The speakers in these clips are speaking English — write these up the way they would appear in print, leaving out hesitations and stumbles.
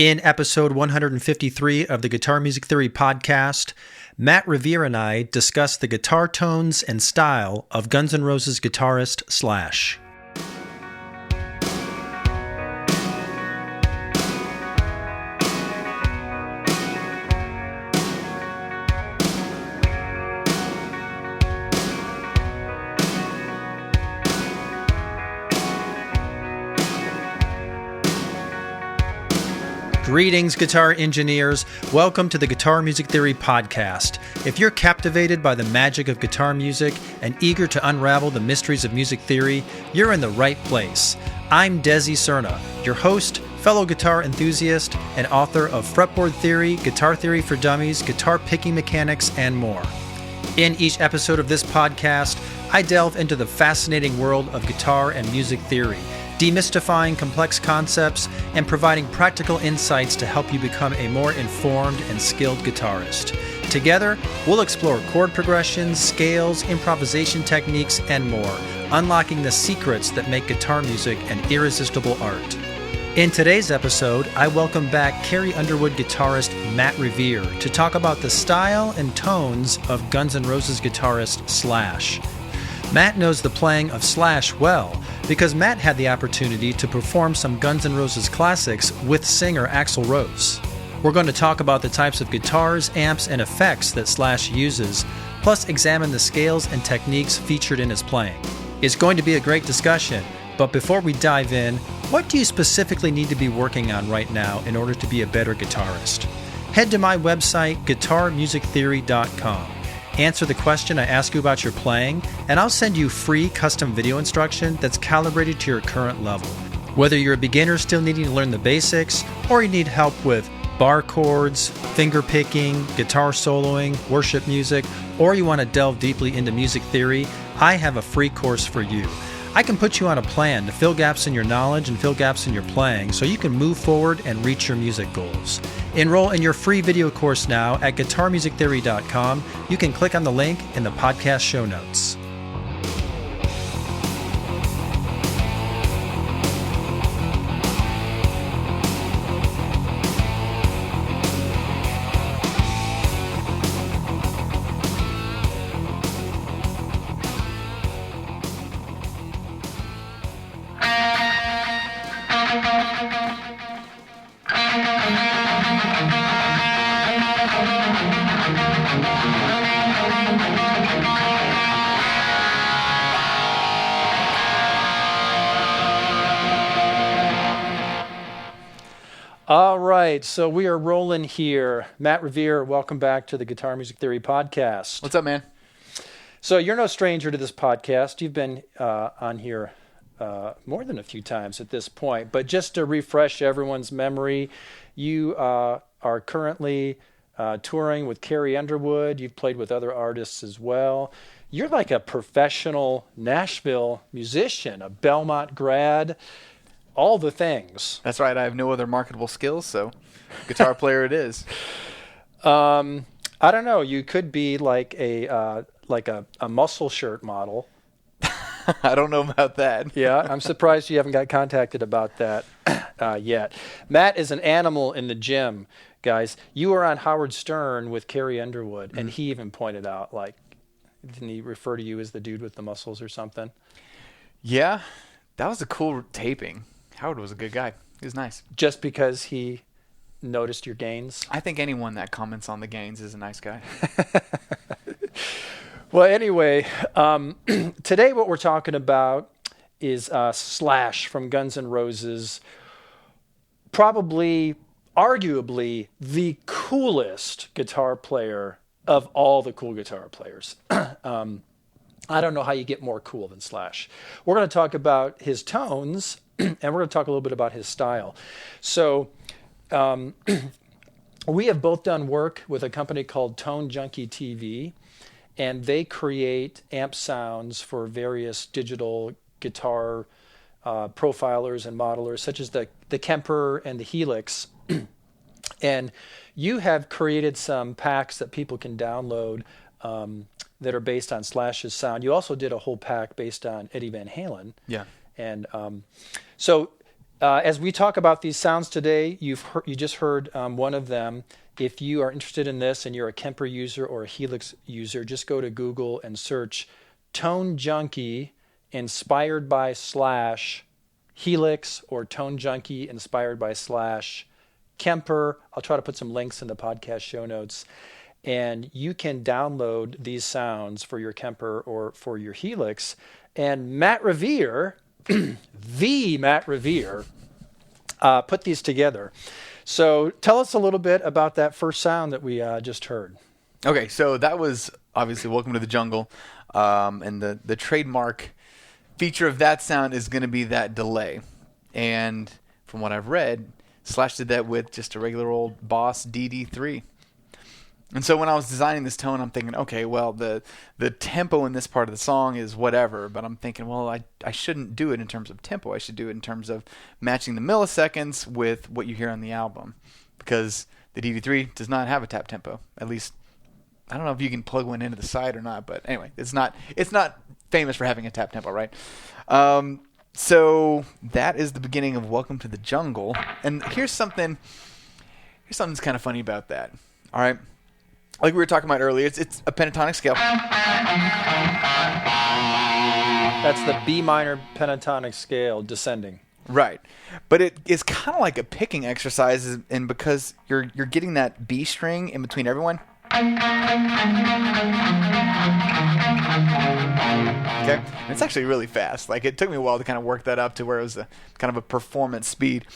In episode 153 of the Guitar Music Theory podcast, Matt Reviere and I discuss the guitar tones and style of Guns N' Roses guitarist Slash. Greetings, guitar engineers. Welcome to the Guitar Music Theory podcast. If you're captivated by the magic of guitar music and eager to unravel the mysteries of music theory, you're in the right place. I'm Desi Cerna, your host, fellow guitar enthusiast, and author of Fretboard Theory, Guitar Theory for Dummies, Guitar Picking Mechanics, and more. In each episode of this podcast, I delve into the fascinating world of guitar and music theory, demystifying complex concepts and providing practical insights to help you become a more informed and skilled guitarist. Together, we'll explore chord progressions, scales, improvisation techniques, and more, unlocking the secrets that make guitar music an irresistible art. In today's episode, I welcome back Carrie Underwood guitarist Matt Reviere to talk about the style and tones of Guns N' Roses guitarist Slash. Matt knows the playing of Slash well because Matt had the opportunity to perform some Guns N' Roses classics with singer Axl Rose. We're going to talk about the types of guitars, amps, and effects that Slash uses, plus examine the scales and techniques featured in his playing. It's going to be a great discussion, but before we dive in, what do you specifically need to be working on right now in order to be a better guitarist? Head to my website, guitarmusictheory.com. Answer the question I ask you about your playing, and I'll send you free custom video instruction that's calibrated to your current level. Whether you're a beginner still needing to learn the basics, or you need help with bar chords, finger picking, guitar soloing, worship music, or you want to delve deeply into music theory, I have a free course for you. I can put you on a plan to fill gaps in your knowledge and fill gaps in your playing so you can move forward and reach your music goals. Enroll in your free video course now at guitarmusictheory.com. You can click on the link in the podcast show notes. All right, so we are rolling here. Matt Reviere, welcome back to the Guitar Music Theory podcast. What's up, man? So you're no stranger to this podcast. You've been on here more than a few times at this point. But just to refresh everyone's memory, you are currently touring with Carrie Underwood. You've played with other artists as well. You're like a professional Nashville musician, a Belmont grad. All the things. That's right. I have no other marketable skills, so guitar player it is. I don't know. You could be like a muscle shirt model. I don't know about that. Yeah, I'm surprised you haven't got contacted about that yet. Matt is an animal in the gym, guys. You were on Howard Stern with Carrie Underwood, and he even pointed out, like, didn't he refer to you as the dude with the muscles or something? Yeah, that was a cool taping. Howard was a good guy. He was nice. Just because he noticed your gains? I think anyone that comments on the gains is a nice guy. Well, anyway, today what we're talking about is Slash from Guns N' Roses, probably, arguably, the coolest guitar player of all the cool guitar players. I don't know how you get more cool than Slash. We're going to talk about his tones, and we're going to talk a little bit about his style. So we have both done work with a company called Tone Junkie TV, and they create amp sounds for various digital guitar profilers and modelers, such as the Kemper and the Helix. And you have created some packs that people can download that are based on Slash's sound. You also did a whole pack based on Eddie Van Halen. Yeah. And so as we talk about these sounds today, you just heard one of them. If you are interested in this and you're a Kemper user or a Helix user, just go to Google and search Tone Junkie inspired by / Helix or Tone Junkie inspired by / Kemper. I'll try to put some links in the podcast show notes. And you can download these sounds for your Kemper or for your Helix. And Matt Reviere, the Matt Reviere, put these together. So tell us a little bit about that first sound that we just heard. Okay, so that was obviously Welcome to the Jungle. And the trademark feature of that sound is going to be that delay. And from what I've read, Slash did that with just a regular old Boss DD3. And so when I was designing this tone, I'm thinking, okay, well, the tempo in this part of the song is whatever. But I'm thinking, well, I shouldn't do it in terms of tempo. I should do it in terms of matching the milliseconds with what you hear on the album. Because the DD3 does not have a tap tempo. At least, I don't know if you can plug one into the side or not. But anyway, it's not famous for having a tap tempo, right? So that is the beginning of Welcome to the Jungle. And here's something that's kind of funny about that. All right. Like we were talking about earlier, it's a pentatonic scale. That's the B minor pentatonic scale descending. Right. But it is kind of like a picking exercise, and because you're getting that B string in between everyone. Okay? And it's actually really fast. Like, it took me a while to kind of work that up to where it was kind of a performance speed.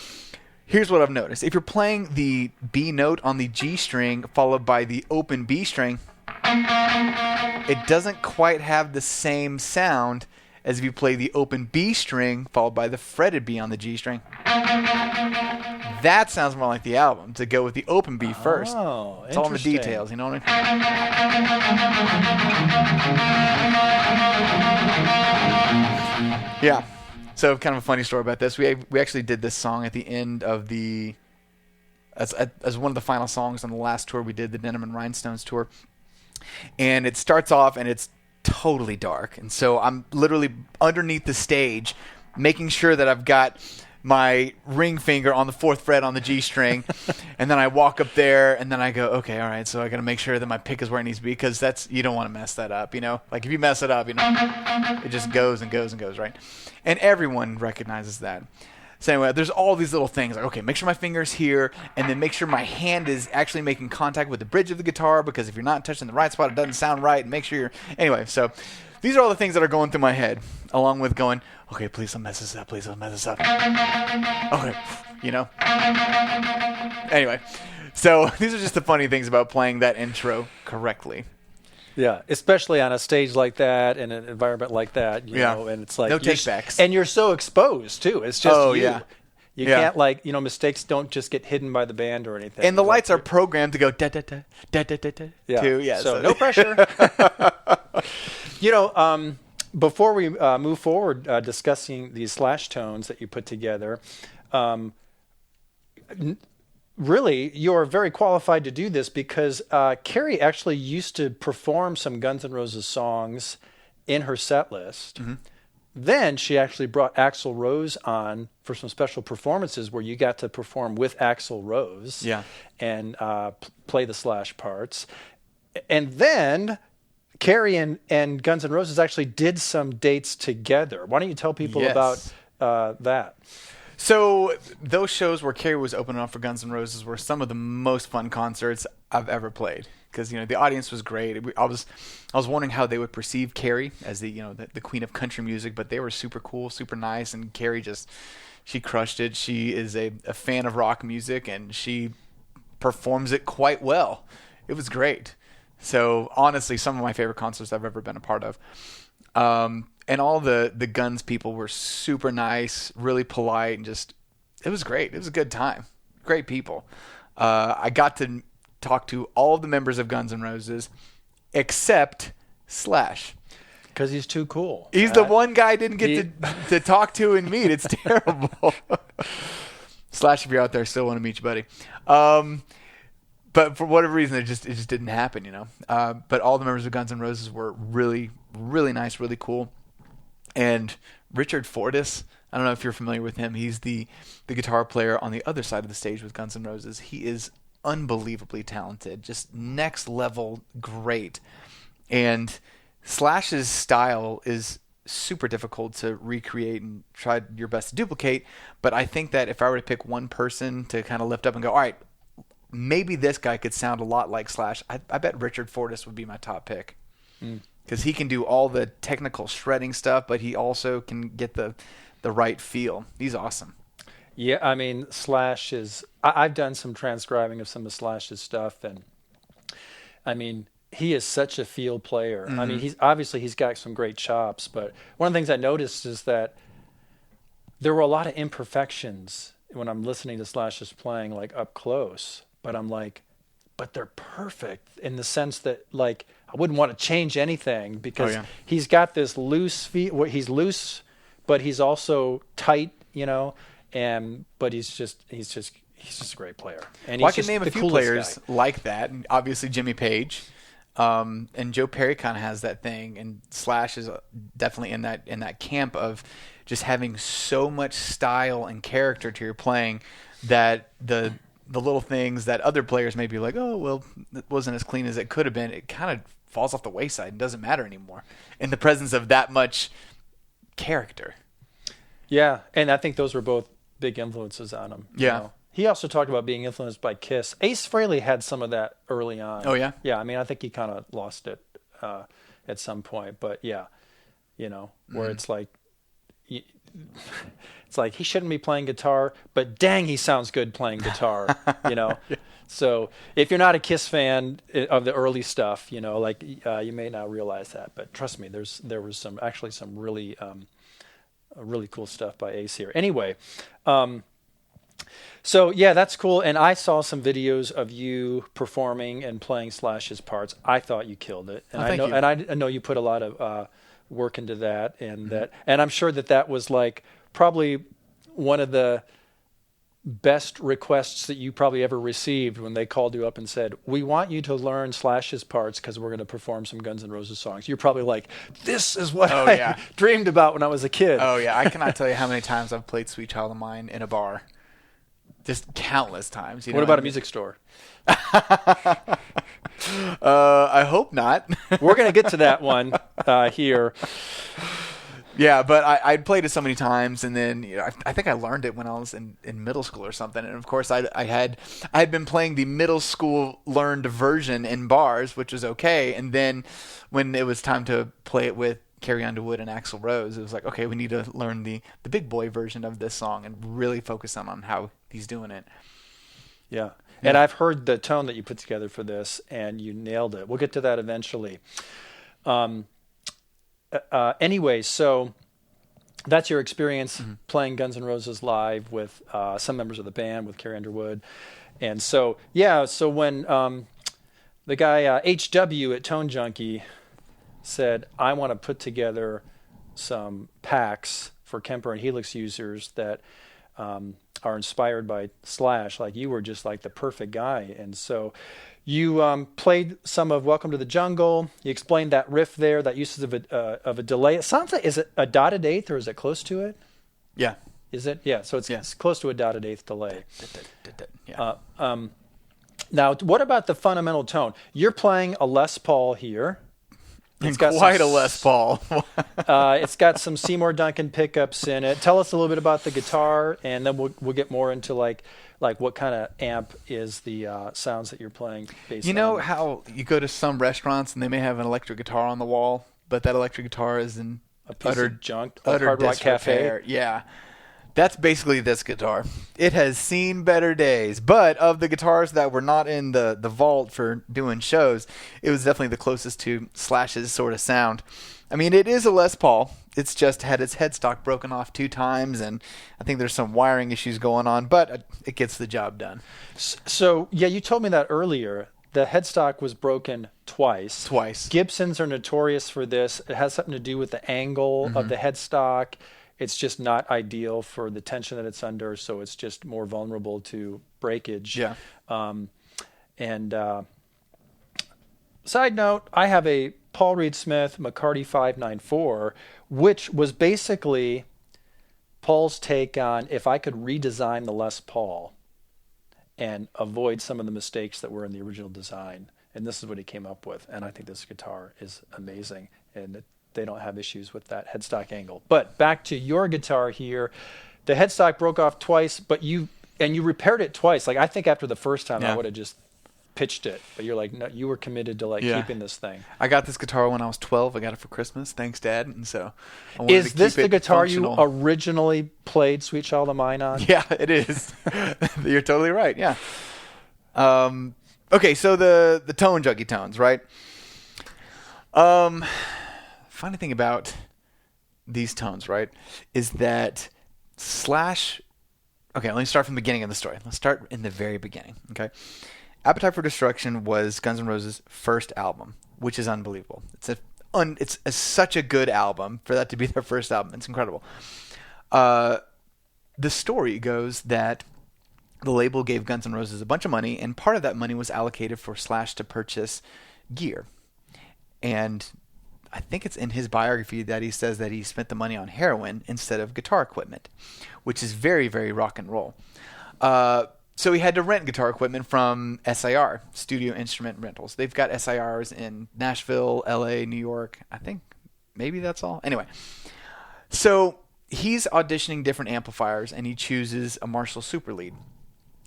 Here's what I've noticed. If you're playing the B note on the G string followed by the open B string, it doesn't quite have the same sound as if you play the open B string followed by the fretted B on the G string. That sounds more like the album, to go with the open B first. Oh, it's all in the details, you know what I mean? Yeah. So kind of a funny story about this. We actually did this song at the end of as one of the final songs on the last tour we did, the Denim and Rhinestones tour. And it starts off and it's totally dark. And so I'm literally underneath the stage making sure that I've got my ring finger on the 4th fret on the G string. And then I walk up there and then I go, okay, all right, so I got to make sure that my pick is where it needs to be, because you don't want to mess that up, you know? Like, if you mess it up, you know, it just goes and goes and goes, right? And everyone recognizes that. So anyway, there's all these little things like, okay, make sure my finger's here, and then make sure my hand is actually making contact with the bridge of the guitar, because if you're not touching the right spot, it doesn't sound right, and make sure you're... Anyway, so these are all the things that are going through my head, along with going, okay, please don't mess this up, please don't mess this up. Okay, you know? Anyway, so these are just the funny things about playing that intro correctly. Yeah, especially on a stage like that, in an environment like that, you know, and it's like... No take-backs. And you're so exposed, too. It's just you. Yeah. You can't, like, you know, mistakes don't just get hidden by the band or anything. And the lights are programmed to go da-da-da, da-da-da-da, too. Yeah, so no pressure. You know, before we move forward discussing these Slash tones that you put together, really, you're very qualified to do this, because Carrie actually used to perform some Guns N' Roses songs in her set list. Mm-hmm. Then she actually brought Axl Rose on for some special performances where you got to perform with Axl Rose and play the Slash parts. And then Carrie and Guns N' Roses actually did some dates together. Why don't you tell people about that? So those shows where Carrie was opening up for Guns N' Roses were some of the most fun concerts I've ever played, because, you know, the audience was great. I was wondering how they would perceive Carrie as the queen of country music, but they were super cool, super nice, and Carrie she crushed it. She is a fan of rock music, and she performs it quite well. It was great. So honestly, some of my favorite concerts I've ever been a part of. And all the Guns people were super nice, really polite, and it was great. It was a good time. Great people. I got to talk to all of the members of Guns N' Roses except Slash. Because he's too cool. He's the one guy I didn't get to talk to and meet. It's terrible. Slash, if you're out there, I still want to meet you, buddy. But for whatever reason, it just didn't happen, you know. But all the members of Guns N' Roses were really, really nice, really cool. And Richard Fortus, I don't know if you're familiar with him. He's the guitar player on the other side of the stage with Guns N' Roses. He is unbelievably talented, just next level great. And Slash's style is super difficult to recreate and try your best to duplicate. But I think that if I were to pick one person to kind of lift up and go, all right, maybe this guy could sound a lot like Slash, I bet Richard Fortus would be my top pick. Because he can do all the technical shredding stuff, but he also can get the right feel. He's awesome. Yeah, I mean, Slash is... I've done some transcribing of some of Slash's stuff, and I mean, he is such a field player. I mean, he's got some great chops, but one of the things I noticed is that there were a lot of imperfections when I'm listening to Slash's playing, like, up close, but I'm like, but they're perfect in the sense that, like, I wouldn't want to change anything because he's got this loose feel. He's loose, but he's also tight, you know. But he's just a great player. And I can name a few players like that. And obviously, Jimmy Page, and Joe Perry kind of has that thing, and Slash is definitely in that camp of just having so much style and character to your playing that the little things that other players may be like, oh well, it wasn't as clean as it could have been. It kind of falls off the wayside and doesn't matter anymore in the presence of that much character. Yeah, and I think those were both big influences on him. Yeah. You know? He also talked about being influenced by Kiss. Ace Frehley had some of that early on. Oh, yeah? Yeah, I mean, I think he kind of lost it at some point. But, yeah, you know, where it's like he shouldn't be playing guitar, but dang, he sounds good playing guitar, you know. Yeah. So if you're not a Kiss fan of the early stuff, you know, like you may not realize that. But trust me, there was some really really cool stuff by Ace here. Anyway, so yeah, that's cool. And I saw some videos of you performing and playing Slash's parts. I thought you killed it, and I know you put a lot of work into that, and and I'm sure that was like probably one of the best requests that you probably ever received when they called you up and said, we want you to learn Slash's parts because we're going to perform some Guns N' Roses songs. You're probably like, this is what I dreamed about when I was a kid. Oh, yeah. I cannot tell you how many times I've played Sweet Child of Mine in a bar. Just countless times. What about a music store? I hope not. We're going to get to that one here. Yeah, but I'd played it so many times, and then I think I learned it when I was in middle school or something. And of course, I had been playing the middle school learned version in bars, which was okay. And then when it was time to play it with Carrie Underwood and Axl Rose, it was like, okay, we need to learn the big boy version of this song and really focus on how he's doing it. Yeah. And I've heard the tone that you put together for this, and you nailed it. We'll get to that eventually. Anyway, so that's your experience playing Guns N' Roses live with some members of the band, with Carrie Underwood. And so, so when the guy HW at Tone Junkie said, I want to put together some packs for Kemper and Helix users that are inspired by Slash, like you were just like the perfect guy. And so you played some of Welcome to the Jungle. You explained that riff there, that use of a delay. It sounds like, is it a dotted eighth or is it close to it? Yeah. Is it? Yeah, so it's close to a dotted eighth delay. Yeah. Now, what about the fundamental tone? You're playing a Les Paul here. It's got quite a Les Paul. It's got some Seymour Duncan pickups in it. Tell us a little bit about the guitar, and then we'll get more into like what kind of amp is the sounds that you're playing based on. You know how you go to some restaurants and they may have an electric guitar on the wall, but that electric guitar is in a piece of junk, utter Hard Rock Cafe. Yeah. That's basically this guitar. It has seen better days, but of the guitars that were not in the vault for doing shows, it was definitely the closest to Slash's sort of sound. I mean, it is a Les Paul. It's just had its headstock broken off 2 times, and I think there's some wiring issues going on, but it gets the job done. So, yeah, you told me that earlier. The headstock was broken twice. Gibsons are notorious for this. It has something to do with the angle of the headstock. It's just not ideal for the tension that it's under, so it's just more vulnerable to breakage. Yeah. Side note, I have a Paul Reed Smith McCarty 594, which was basically Paul's take on if I could redesign the Les Paul and avoid some of the mistakes that were in the original design. And this is what he came up with. And I think this guitar is amazing. And they don't have issues with that headstock angle. But back to your guitar here. The headstock broke off twice, but you repaired it twice. Like, I think after the first time, I would have just pitched it. But you're like, no, you were committed to keeping this thing. I got this guitar when I was 12. I got it for Christmas. Thanks, Dad. And so I wanted is to this keep the it guitar functional. you originally played Sweet Child of Mine on? Yeah, it is. You're totally right. Yeah. Okay, so the tone junkie tones, right? Funny thing about these tones, right, is that Slash. Okay, let me start from the beginning of the story. Let's start in the very beginning. Okay, Appetite for Destruction was Guns N' Roses' first album, which is unbelievable. It's such a good album for that to be their first album. It's incredible. The story goes that the label gave Guns N' Roses a bunch of money, and part of that money was allocated for Slash to purchase gear. And I think it's in his biography that he says that he spent the money on heroin instead of guitar equipment, which is very, very rock and roll. So he had to rent guitar equipment from SIR, Studio Instrument Rentals. They've got SIRs in Nashville, LA, New York. I think maybe that's all. Anyway, so he's auditioning different amplifiers, and he chooses a Marshall Super Lead.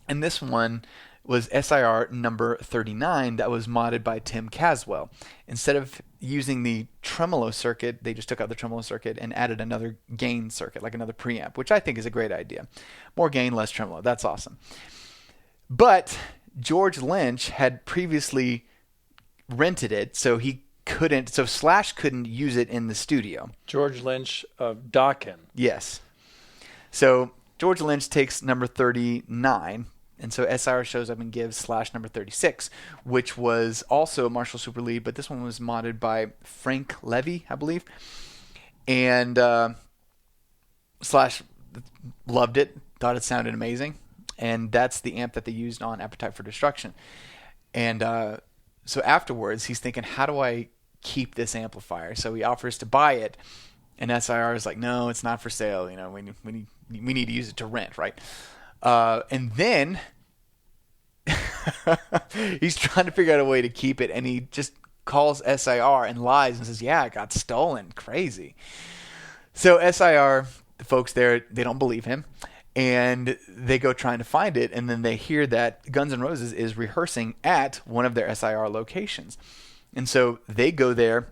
And this one was SIR number 39 that was modded by Tim Caswell. Instead of using the tremolo circuit, they just took out the tremolo circuit and added another gain circuit, like another preamp, which I think is a great idea. More gain, less tremolo. That's awesome. But George Lynch had previously rented it, so Slash couldn't use it in the studio. George Lynch of Dokken. Yes. So George Lynch takes number 39, and so SIR shows up and gives Slash number 36, which was also a Marshall Super Lead, but this one was modded by Frank Levy, I believe. And Slash loved it, thought it sounded amazing, and that's the amp that they used on Appetite for Destruction. And so afterwards, he's thinking, how do I keep this amplifier? So he offers to buy it, and SIR is like, no, it's not for sale. You know, we need to use it to rent, right? And then he's trying to figure out a way to keep it, and he just calls SIR and lies and says, yeah, it got stolen. Crazy. So SIR, the folks there, they don't believe him, and they go trying to find it, and then they hear that Guns N' Roses is rehearsing at one of their SIR locations. And so they go there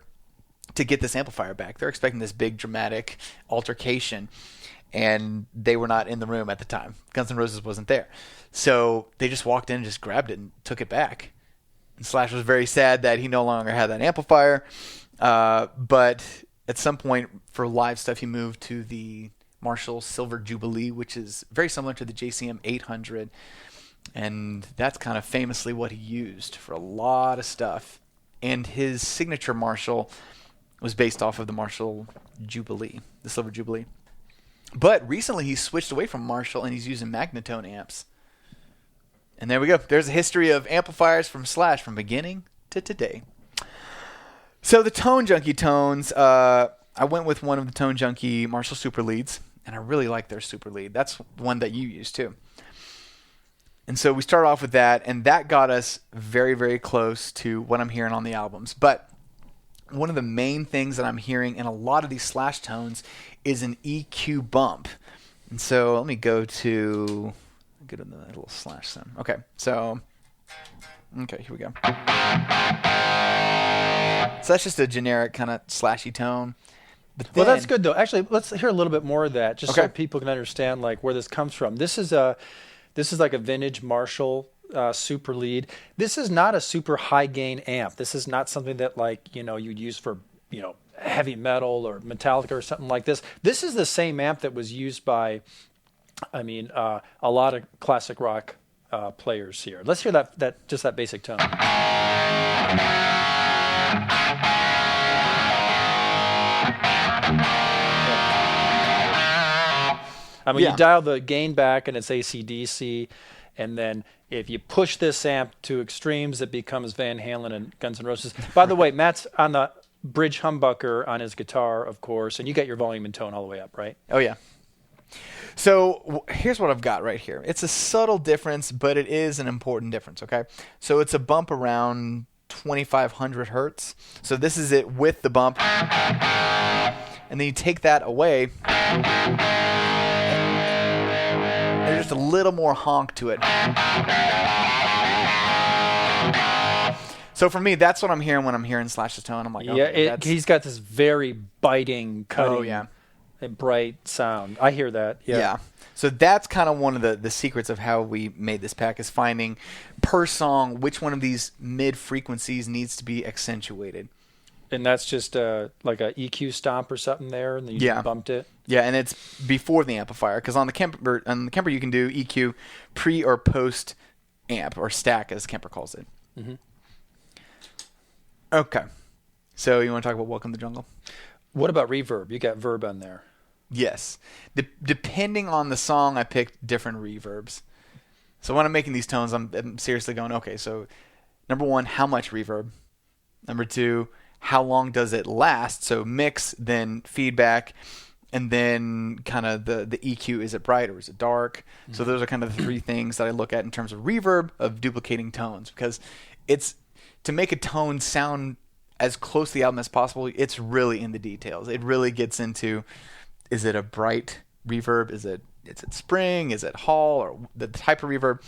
to get this amplifier back. They're expecting this big dramatic altercation, and they were not in the room at the time. Guns N' Roses wasn't there. So they just walked in and just grabbed it and took it back. And Slash was very sad that he no longer had that amplifier. But at some point for live stuff, he moved to the Marshall Silver Jubilee, which is very similar to the JCM 800. And that's kind of famously what he used for a lot of stuff. And his signature Marshall was based off of the Marshall Jubilee, the Silver Jubilee. But recently he switched away from Marshall and he's using Magnatone amps. And there we go. There's a history of amplifiers from Slash from beginning to today. So the Tone Junkie tones, I went with one of the Tone Junkie Marshall Super Leads, and I really like their Super Lead. That's one that you use too. And so we start off with that, and that got us very, very close to what I'm hearing on the albums. But one of the main things that I'm hearing in a lot of these Slash tones is an EQ bump. And so let me go to the little Slash sound. Okay, so here we go. So that's just a generic kind of slashy tone. But then, well, that's good though. Actually, let's hear a little bit more of that, just so people can understand like where this comes from. This is like a vintage Marshall Super Lead. This is not a super high gain amp. This is not something that like you'd use for heavy metal or Metallica or something like this. This is the same amp that was used by, a lot of classic rock players here. Let's hear that basic tone. You dial the gain back and it's AC/DC, and then if you push this amp to extremes, it becomes Van Halen and Guns N' Roses. By the way, Matt's on the bridge humbucker on his guitar, of course, and you got your volume and tone all the way up, right? Oh, yeah. So here's what I've got right here. It's a subtle difference, but it is an important difference, okay? So it's a bump around 2,500 hertz. So this is it with the bump. And then you take that away. There's just a little more honk to it. So for me, that's what I'm hearing when I'm hearing Slash's tone. I'm like, okay, he's got this very biting, cutting, bright sound. I hear that. Yeah. So that's kind of one of the secrets of how we made this pack, is finding per song which one of these mid frequencies needs to be accentuated. And that's just like a EQ stomp or something there, and then you just bumped it. Yeah, and it's before the amplifier, because on the Kemper you can do EQ pre or post amp, or stack as Kemper calls it. Mm-hmm. Okay, so you want to talk about Welcome to the Jungle? What about reverb? You got verb on there. Yes. Depending on the song, I picked different reverbs. So when I'm making these tones, I'm seriously going, okay, so number one, how much reverb? Number two, how long does it last? So mix, then feedback, and then kind of the EQ. Is it bright or is it dark? Mm-hmm. So those are kind of the three things that I look at in terms of reverb of duplicating tones, because it's to make a tone sound as close to the album as possible. It's really in the details. It really gets into, is it a bright reverb? Is it spring? Is it hall? Or the type of reverb?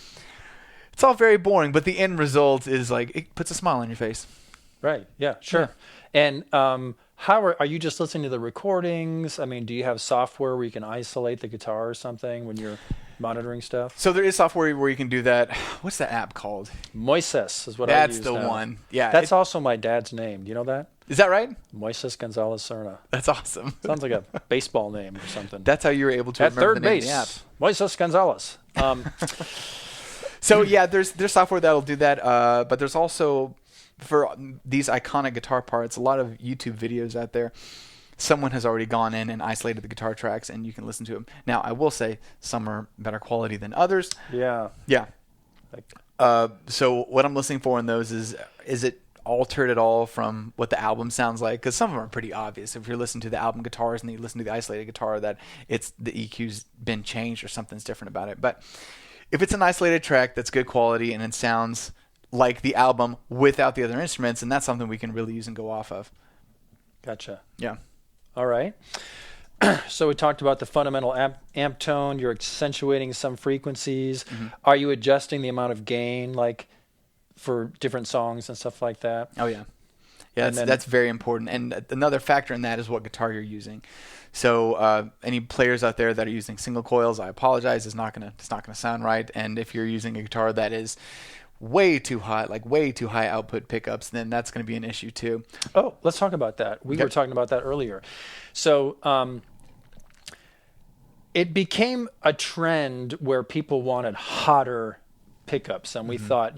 It's all very boring, but the end result is like, it puts a smile on your face. Right. Yeah, sure. Yeah. And how are you just listening to the recordings? I mean, do you have software where you can isolate the guitar or something when you're monitoring stuff? So there is software where you can do that. What's that app called? Moises is what I use. That's the one. Yeah. That's also my dad's name. Do you know that? Is that right? Moises Gonzalez Serna. That's awesome. Sounds like a baseball name or something. That's how you were able to remember the name of the app. Moises Gonzalez. So yeah, there's software that'll do that, but there's also, for these iconic guitar parts, a lot of YouTube videos out there. Someone has already gone in and isolated the guitar tracks, and you can listen to them. Now, I will say some are better quality than others. Yeah. Yeah. So what I'm listening for in those is it altered at all from what the album sounds like? Because some of them are pretty obvious. If you're listening to the album guitars and then you listen to the isolated guitar, that it's the EQ's been changed or something's different about it. But if it's an isolated track that's good quality and it sounds like the album without the other instruments, and that's something we can really use and go off of. Gotcha. Yeah. All right. So we talked about the fundamental amp tone. You're accentuating some frequencies. Mm-hmm. Are you adjusting the amount of gain, like for different songs and stuff like that? Oh yeah, yeah. That's very important. And another factor in that is what guitar you're using. So any players out there that are using single coils, I apologize. It's not gonna sound right. And if you're using a guitar that is way too hot, like way too high output pickups, then that's going to be an issue too. Oh, let's talk about that. We were talking about that earlier. So it became a trend where people wanted hotter pickups, and we thought,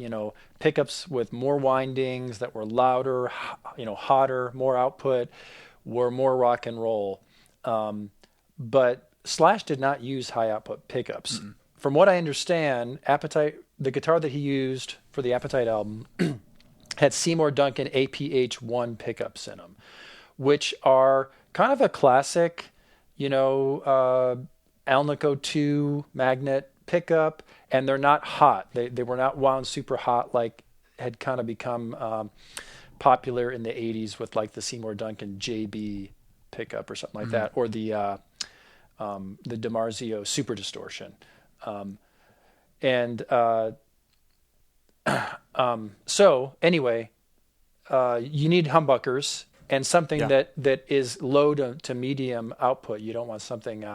pickups with more windings that were louder, hotter, more output, were more rock and roll. But Slash did not use high output pickups. Mm-hmm. From what I understand, Appetite, the guitar that he used for the Appetite album, had Seymour Duncan APH1 pickups in them, which are kind of a classic, Alnico 2 magnet pickup, and they're not hot. They were not wound super hot like had kind of become popular in the 80s with like the Seymour Duncan JB pickup or something like that, or the DiMarzio Super Distortion. So anyway, you need humbuckers and something that is low to medium output. You don't want something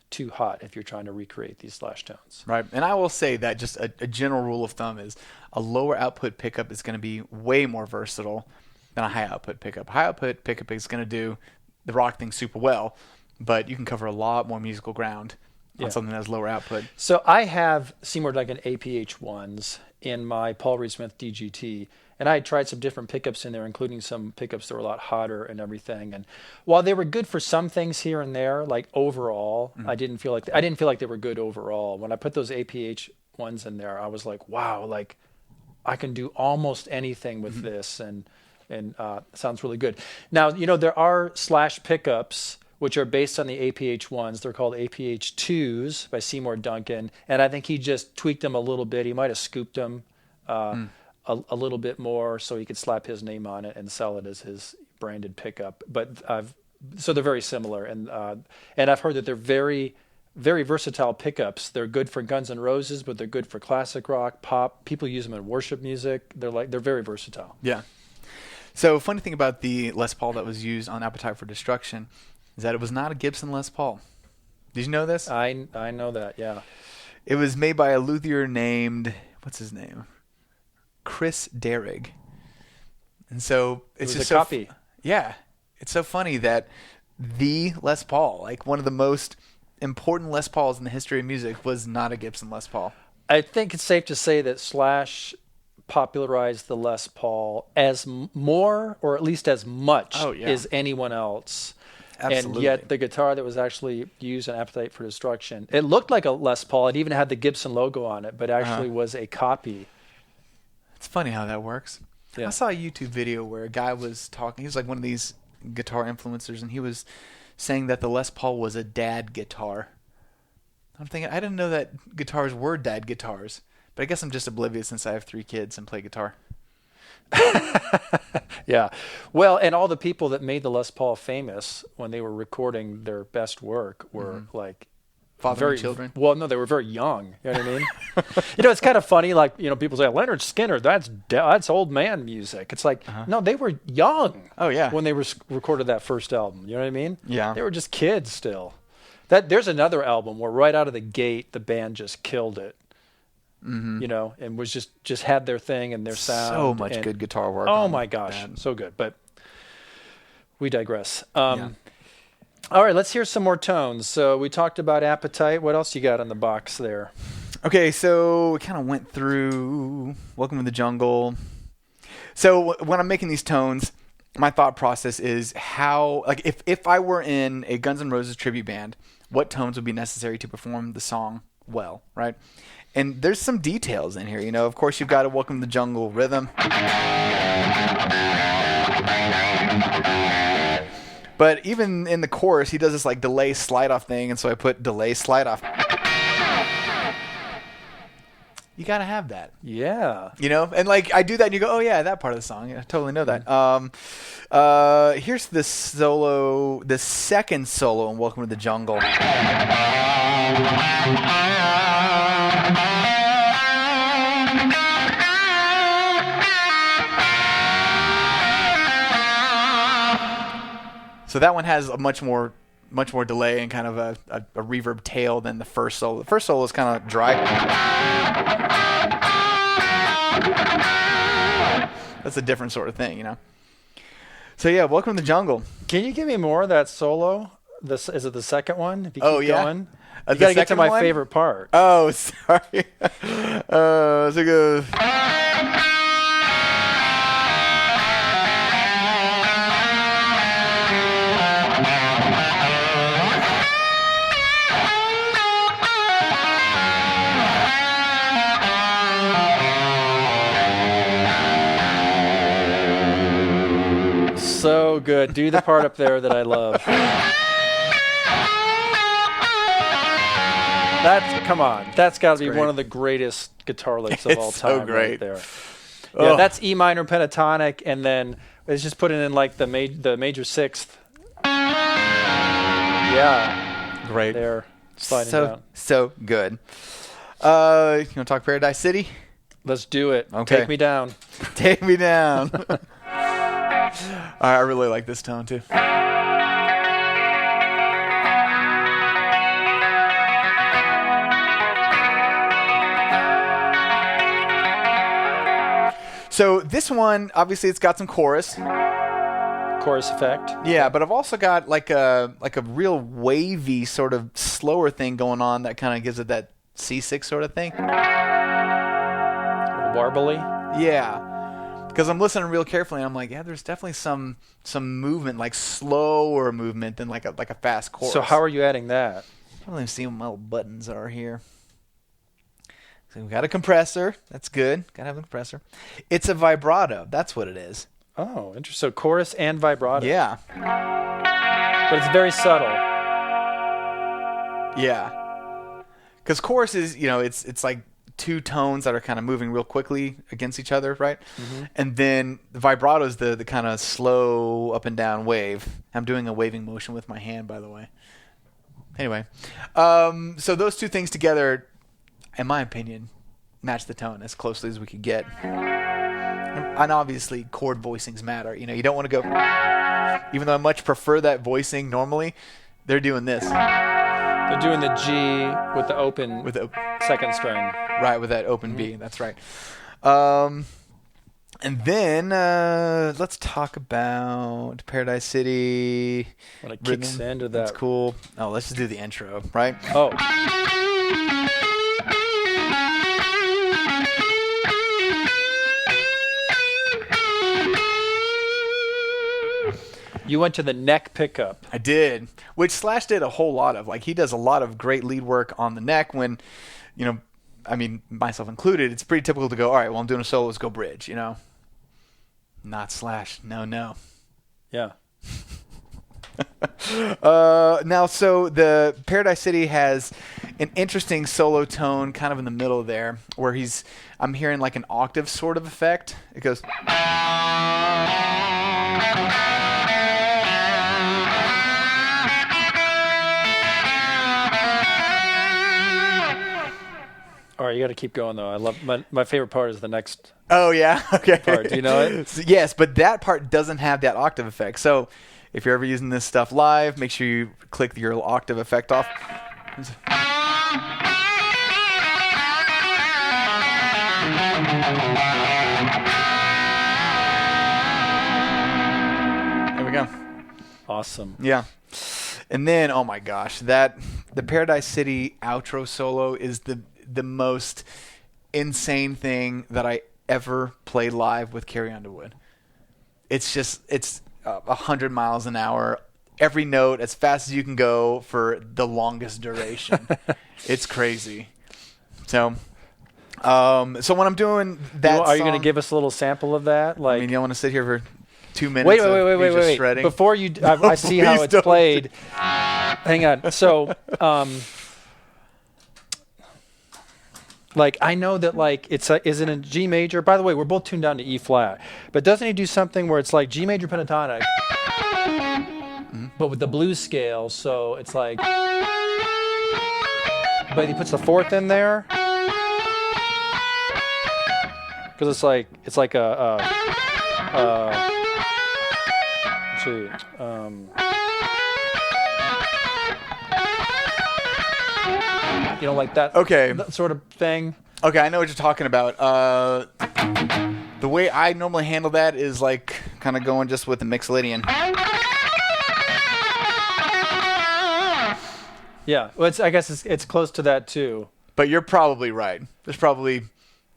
too hot if you're trying to recreate these Slash tones. Right. And I will say that just a general rule of thumb is a lower output pickup is going to be way more versatile than a high output pickup. High output pickup is going to do the rock thing super well, but you can cover a lot more musical ground on something that has lower output. So I have Seymour Duncan APH1s in my Paul Reed Smith DGT, and I had tried some different pickups in there, including some pickups that were a lot hotter and everything. And while they were good for some things here and there, like overall, I didn't feel like they were good overall. When I put those APH1s in there, I was like, wow, like I can do almost anything with this, and sounds really good. Now, there are Slash pickups which are based on the APH-1s. They're called APH-2s by Seymour Duncan, and I think he just tweaked them a little bit. He might have scooped them a little bit more so he could slap his name on it and sell it as his branded pickup. But so they're very similar, and I've heard that they're very, very versatile pickups. They're good for Guns N' Roses, but they're good for classic rock, pop. People use them in worship music. They're very versatile. Yeah. So funny thing about the Les Paul that was used on Appetite for Destruction is that it was not a Gibson Les Paul. Did you know this? I know that, yeah. It was made by a luthier named, what's his name? Chris Derrig. And so it's It was just a copy. Yeah. It's so funny that the Les Paul, like one of the most important Les Pauls in the history of music, was not a Gibson Les Paul. I think it's safe to say that Slash popularized the Les Paul as more, or at least as much, as anyone else. Absolutely. And yet the guitar that was actually used in Appetite for Destruction, it looked like a Les Paul. It even had the Gibson logo on it, but actually was a copy. It's funny how that works. Yeah. I saw a YouTube video where a guy was talking. He was like one of these guitar influencers, and he was saying that the Les Paul was a dad guitar. I'm thinking, I didn't know that guitars were dad guitars. But I guess I'm just oblivious since I have 3 kids and play guitar. Yeah. Well, and all the people that made the Les Paul famous when they were recording their best work were like Father and children. Well, no, they were very young. You know what I mean? It's kind of funny. Like, people say Leonard Skinner, that's old man music. It's like, no, they were young. Oh yeah. When they recorded that first album. You know what I mean? Yeah. They were just kids still. There's another album where right out of the gate the band just killed it. And was just had their thing and their sound. So much good guitar work. Oh my gosh, so good. But we digress. All right, let's hear some more tones. So we talked about Appetite. What else you got on the box there? Okay, so we kind of went through Welcome to the Jungle. So when I'm making these tones, my thought process is how, like, if I were in a Guns N' Roses tribute band, what tones would be necessary to perform the song well, right? And there's some details in here, Of course, you've got a Welcome to the Jungle rhythm. But even in the chorus, he does this like delay slide off thing, and so I put delay slide off. You gotta have that. Yeah. And like I do that, and you go, oh yeah, that part of the song. I totally know that. Here's the solo, the second solo in Welcome to the Jungle. So that one has a much more delay and kind of a reverb tail than the first solo. The first solo is kind of dry. That's a different sort of thing, So yeah, Welcome to the Jungle. Can you give me more of that solo? Is it the second one? If you keep going? You got to get to my favorite part. Oh, sorry. So it goes. So good. Do the part up there that I love. Come on. That's got to be great. one of the greatest guitar licks of all time. So great. Right there. Yeah, that's E minor pentatonic, and then it's just putting in like the major sixth. Yeah. Great. There. Sliding down. So good. You want to talk Paradise City? Let's do it. Okay. Take me down. Take me down. I really like this tone too. So this one, obviously, it's got some chorus. Chorus effect. Yeah, but I've also got like a real wavy sort of slower thing going on that kind of gives it that C6 sort of thing. Warbly. Yeah, because I'm listening real carefully, and I'm like, yeah, there's definitely some movement, like slower movement than like a fast chorus. So how are you adding that? I don't even see what my little buttons are here. So we got a compressor. That's good. Gotta have a compressor. It's a vibrato. That's what it is. Oh, interesting. So chorus and vibrato. Yeah. But it's very subtle. Yeah. Because chorus is, it's like two tones that are kind of moving real quickly against each other, right? Mm-hmm. And then the vibrato is the kind of slow up and down wave. I'm doing a waving motion with my hand, by the way. Anyway, so those two things together, in my opinion, match the tone as closely as we could get. And obviously, chord voicings matter. You don't want to go, even though I much prefer that voicing normally, they're doing this. They're doing the G with the open second string. Right, with that open B. That's right. And then let's talk about Paradise City. When it kicks into that. That's cool. Oh, let's just do the intro, right? Oh. You went to the neck pickup. I did, which Slash did a whole lot of. Like, he does a lot of great lead work on the neck when, myself included, it's pretty typical to go, all right, well, I'm doing a solo, let's go bridge, Not Slash. No. Yeah. Now, so the Paradise City has an interesting solo tone kind of in the middle there where I'm hearing like an octave sort of effect. It goes... All right, you got to keep going though. I love my favorite part is the next. Oh yeah, okay. Part. Do you know it? So, yes, but that part doesn't have that octave effect. So if you're ever using this stuff live, make sure you click your octave effect off. There we go. Awesome. Yeah. And then, oh my gosh, the Paradise City outro solo is the most insane thing that I ever played live with Carrie Underwood. It's 100 miles an hour, every note as fast as you can go for the longest duration. It's crazy. So when I'm doing that, are you going to give us a little sample of that? Like, you want to sit here for 2 minutes? Wait. Shredding? Before you, I see how it's played. Hang on. So, I know that is it in G major? By the way, we're both tuned down to E flat, but doesn't he do something where it's like G major pentatonic, but with the blues scale? So it's like, but he puts the fourth in there because it's like a let's see. Like that, okay, that sort of thing. Okay, I know what you're talking about. The way I normally handle that is kind of going just with the Mixolydian. Yeah, well, I guess it's close to that too. But you're probably right. There's probably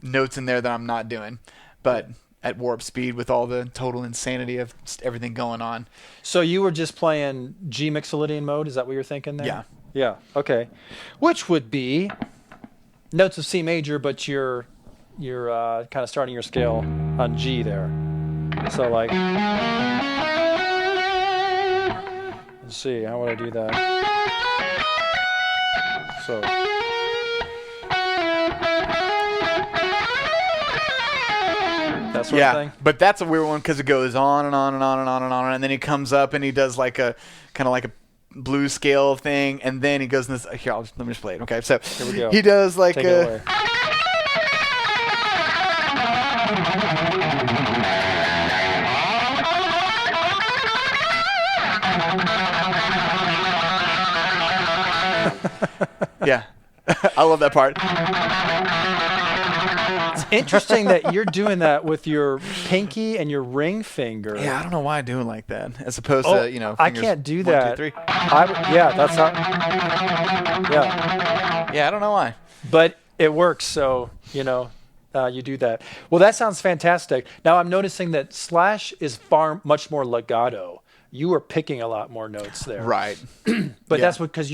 notes in there that I'm not doing, but at warp speed with all the total insanity of just everything going on. So you were just playing G Mixolydian mode? Is that what you're thinking there? Yeah. Yeah, okay. Which would be notes of C major, but you're kind of starting your scale on G there. So let's see, how would I do that? So that sort of thing? But that's a weird one because it goes on and on and on and on and on, and then he comes up and he does a kind of like a blues scale thing, and then he goes in this. Here, let me just play it. Okay, so here we go. He does Take it away. Yeah, I love that part. It's interesting that you're doing that with your pinky and your ring finger. Yeah, I don't know why I do it like that, as opposed to I can't do that. 1, 2, 3. That's not. Yeah, I don't know why, but it works. So you do that. Well, that sounds fantastic. Now I'm noticing that Slash is much more legato. You are picking a lot more notes there, right? But that's because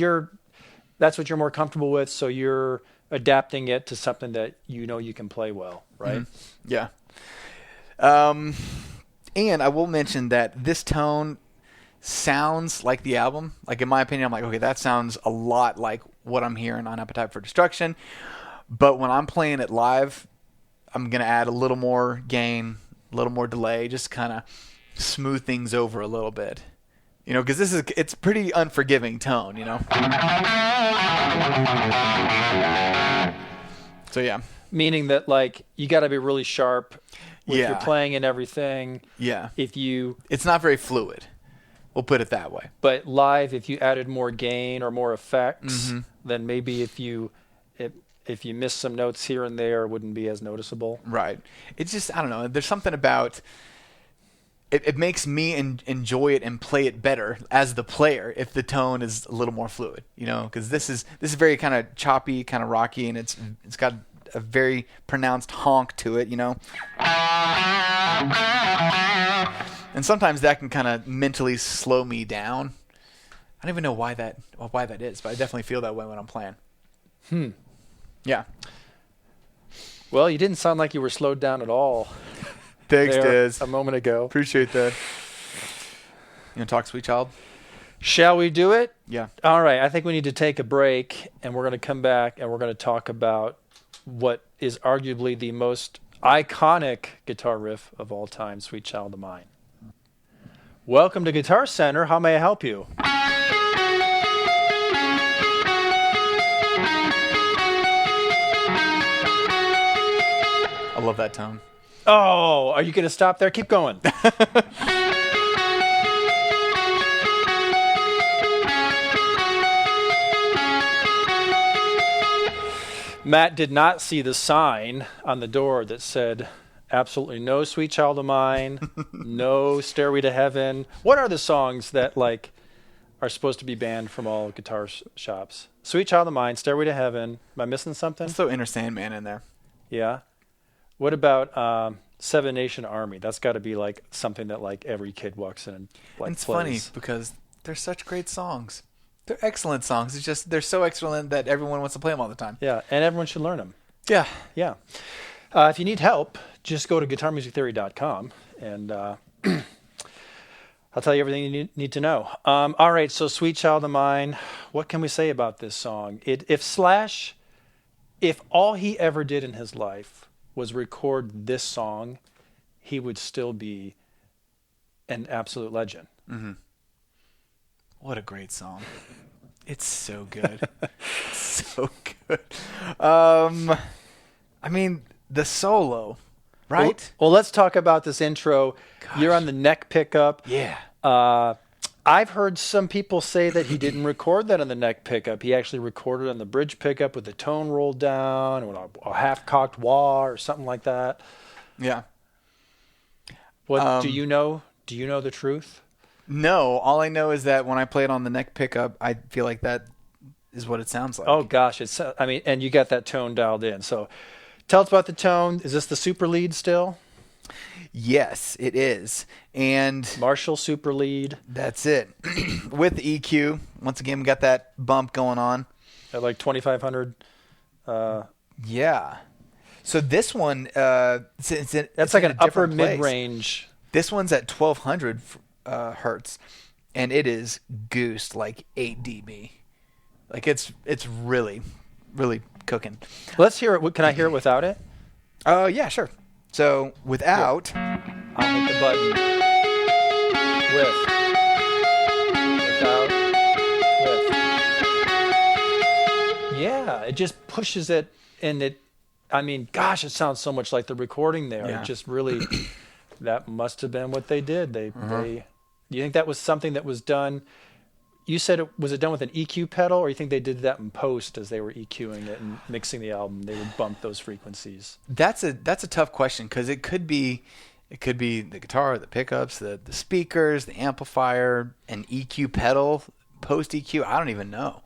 that's what you're more comfortable with. So you're adapting it to something that you can play well, right? Mm-hmm. Yeah. And I will mention that this tone sounds like the album. Like in my opinion, I'm like, okay, that sounds a lot like what I'm hearing on Appetite for Destruction. But when I'm playing it live, I'm gonna add a little more gain, a little more delay, just kind of smooth things over a little bit. You know, because it's pretty unforgiving tone, you know. So yeah. Meaning that like you got to be really sharp with your Yeah. playing and everything. Yeah. It's not very fluid. We'll put it that way. But live, if you added more gain or more effects, Mm-hmm. then maybe if you miss some notes here and there, it wouldn't be as noticeable. Right. It's just, I don't know. There's something about it makes me enjoy it and play it better as the player if the tone is a little more fluid, you know, because this is very kind of choppy, kind of rocky, and it's got a very pronounced honk to it, you know. And sometimes that can kind of mentally slow me down. I don't even know why that is, but I definitely feel that way when I'm playing. Yeah. Well, you didn't sound like you were slowed down at all. Thanks, there Dez. a moment ago. Appreciate that. You want to talk, Sweet Child? Shall we do it? Yeah. All right. I think we need to take a break, and we're going to come back, and we're going to talk about what is arguably the most iconic guitar riff of all time, Sweet Child of Mine. Welcome to Guitar Center. How may I help you? I love that tone. Oh, are you going to stop there? Keep going. Matt did not see the sign on the door that said, absolutely no Sweet Child of Mine, no Stairway to Heaven. What are the songs that like are supposed to be banned from all guitar shops? Sweet Child of Mine, Stairway to Heaven. Am I missing something? Let's throw Inner Sandman in there. Yeah. What about Seven Nation Army? That's got to be like something that like every kid walks in and like It's plays. funny because they're such great songs. They're excellent songs. It's just they're so excellent that everyone wants to play them all the time. Yeah, and everyone should learn them. Yeah. Yeah. If you need help, just go to guitarmusictheory.com and I'll tell you everything you need to know. All right, so Sweet Child of Mine, what can we say about this song? If all he ever did in his life was record this song, he would still be an absolute legend. Mm-hmm. What a great song. It's so good. So good. I mean, the solo, right? Well, let's talk about this intro. Gosh. You're on the neck pickup. Yeah. I've heard some people say that he didn't record that on the neck pickup. He actually recorded on the bridge pickup with the tone rolled down or a half-cocked wah or something like that. Yeah. What do you know? Do you know the truth? No, all I know is that when I play it on the neck pickup, I feel like that is what it sounds like. Oh gosh, and you got that tone dialed in. So tell us about the tone. Is this the super lead still? Yes, it is. And Marshall super lead. That's it. With EQ, once again, we got that bump going on. At like 2,500. Yeah. So this one, it's like an upper place. mid-range. This one's at 1,200 hertz, and it is goosed like 8 dB. Like it's really, really cooking. Let's hear it. Can I hear it without it? Yeah, sure. So without, I'll hit the button. With. Without. With. Yeah, it just pushes it, and it. I mean, gosh, it sounds so much like the recording there. Yeah. It just really. That must have been what they did. They. You think that was something that was done? You said was it done with an EQ pedal, or you think they did that in post as they were EQing it and mixing the album? They would bump those frequencies. that's a tough question because it could be the guitar, the pickups, the speakers, the amplifier, an EQ pedal, post EQ. I don't even know.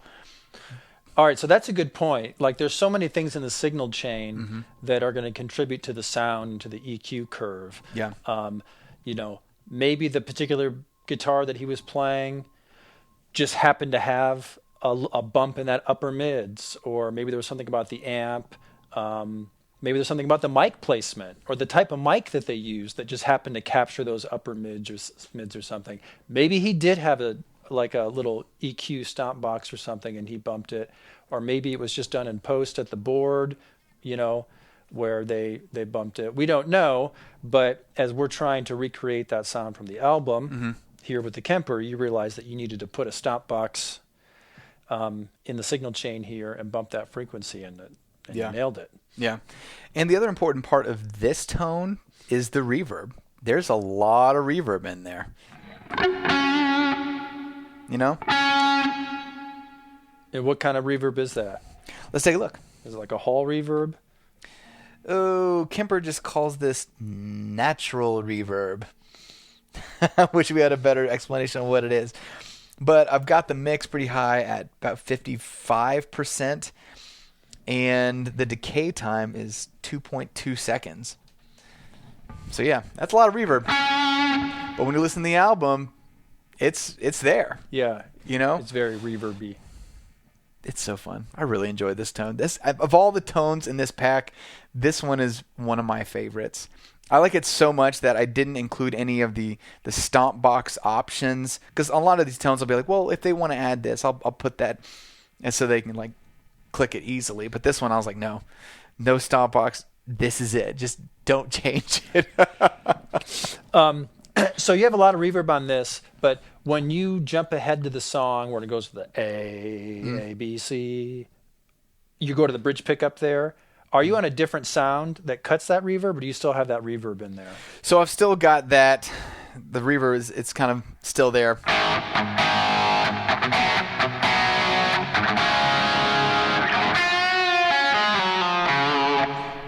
All right, so that's a good point. Like there's so many things in the signal chain that are going to contribute to the sound, to the EQ curve. Yeah. Maybe the particular guitar that he was playing just happened to have a bump in that upper mids, or maybe there was something about the amp. Maybe there's something about the mic placement or the type of mic that they use that just happened to capture those upper mids or something. Maybe he did have a little EQ stomp box or something and he bumped it. Or maybe it was just done in post at the board, where they bumped it. We don't know, but as we're trying to recreate that sound from the album here with the Kemper, you realize that you needed to put a stop box in the signal chain here and bump that frequency in it. And you nailed it. Yeah. And the other important part of this tone is the reverb. There's a lot of reverb in there. And what kind of reverb is that? Let's take a look. Is it like a hall reverb? Oh, Kemper just calls this natural reverb. I wish we had a better explanation of what it is. But I've got the mix pretty high at about 55%. And the decay time is 2.2 seconds. So yeah, that's a lot of reverb. But when you listen to the album, it's there. Yeah. It's very reverby. It's so fun. I really enjoyed this tone. Of all the tones in this pack, this one is one of my favorites. I like it so much that I didn't include any of the stomp box options, because a lot of these tones will be like, well, if they want to add this, I'll put that, and so they can like click it easily. But this one, I was like, no stomp box. This is it. Just don't change it. So you have a lot of reverb on this, but when you jump ahead to the song where it goes to the A, B, C, you go to the bridge pickup there. Are you on a different sound that cuts that reverb, or do you still have that reverb in there? So I've still got that. The reverb it's kind of still there.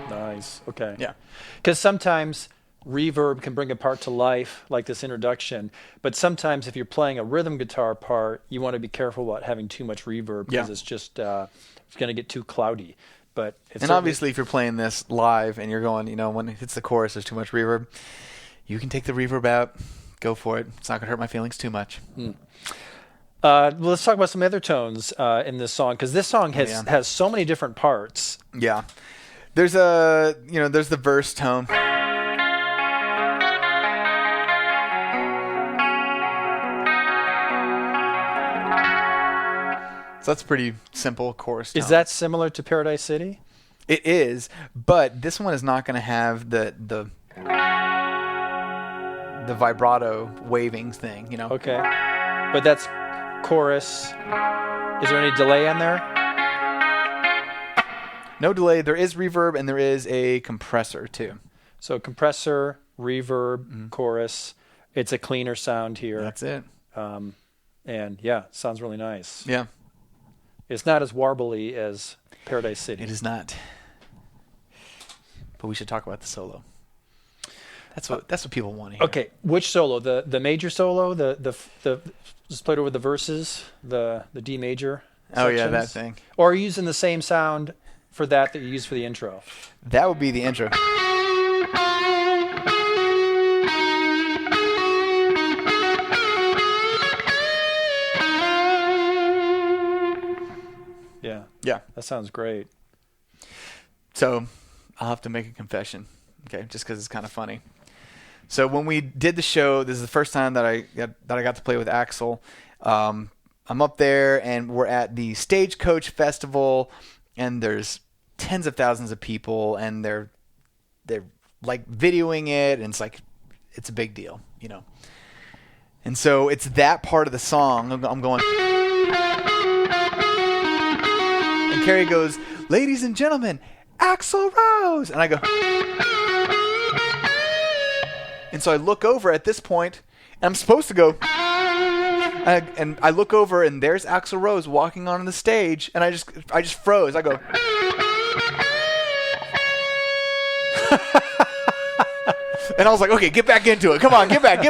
Nice. Okay. Yeah. Because sometimes reverb can bring a part to life, like this introduction. But sometimes if you're playing a rhythm guitar part, you want to be careful about having too much reverb because it's just it's going to get too cloudy. But obviously, if you're playing this live and you're going, when it hits the chorus, there's too much reverb, you can take the reverb out. Go for it. It's not going to hurt my feelings too much. Well, let's talk about some other tones in this song, because this song has so many different parts. Yeah. There's there's the verse tone. So that's pretty simple chorus tone. Is that similar to Paradise City? It is, but this one is not going to have the vibrato waving thing, Okay. But that's chorus. Is there any delay on there? No delay. There is reverb and there is a compressor too. So compressor, reverb, chorus. It's a cleaner sound here. That's it. And yeah, sounds really nice. Yeah. It's not as warbly as Paradise City. It is not. But we should talk about the solo. That's what people want to hear. Okay, which solo? The major solo, the just played over the verses, the D major sections? Oh yeah, that thing. Or are you using the same sound for that you use for the intro? That would be the intro. Yeah. That sounds great. So I'll have to make a confession, okay, just because it's kind of funny. So when we did the show, this is the first time that I got to play with Axel. I'm up there, and we're at the Stagecoach Festival, and there's tens of thousands of people, and they're like videoing it, and it's a big deal, And so it's that part of the song. I'm going. And Carrie goes, "Ladies and gentlemen, Axl Rose," and I go. And so I look over at this point, and I'm supposed to go. And I look over, and there's Axl Rose walking on the stage, and I just froze. I go. And I was like, okay, get back into it. Come on, get back.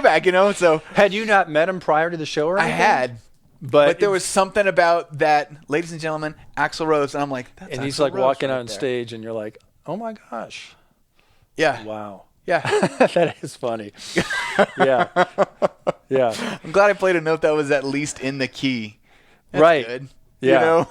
So had you not met him prior to the show or anything? I had. But there was something about that, ladies and gentlemen, Axl Rose, and I'm like, that's and he's Axl like Rose walking right on there. stage, and you're like, oh my gosh. Yeah. Wow. Yeah. That is funny. Yeah. Yeah. I'm glad I played a note that was at least in the key. That's right. Good. Yeah.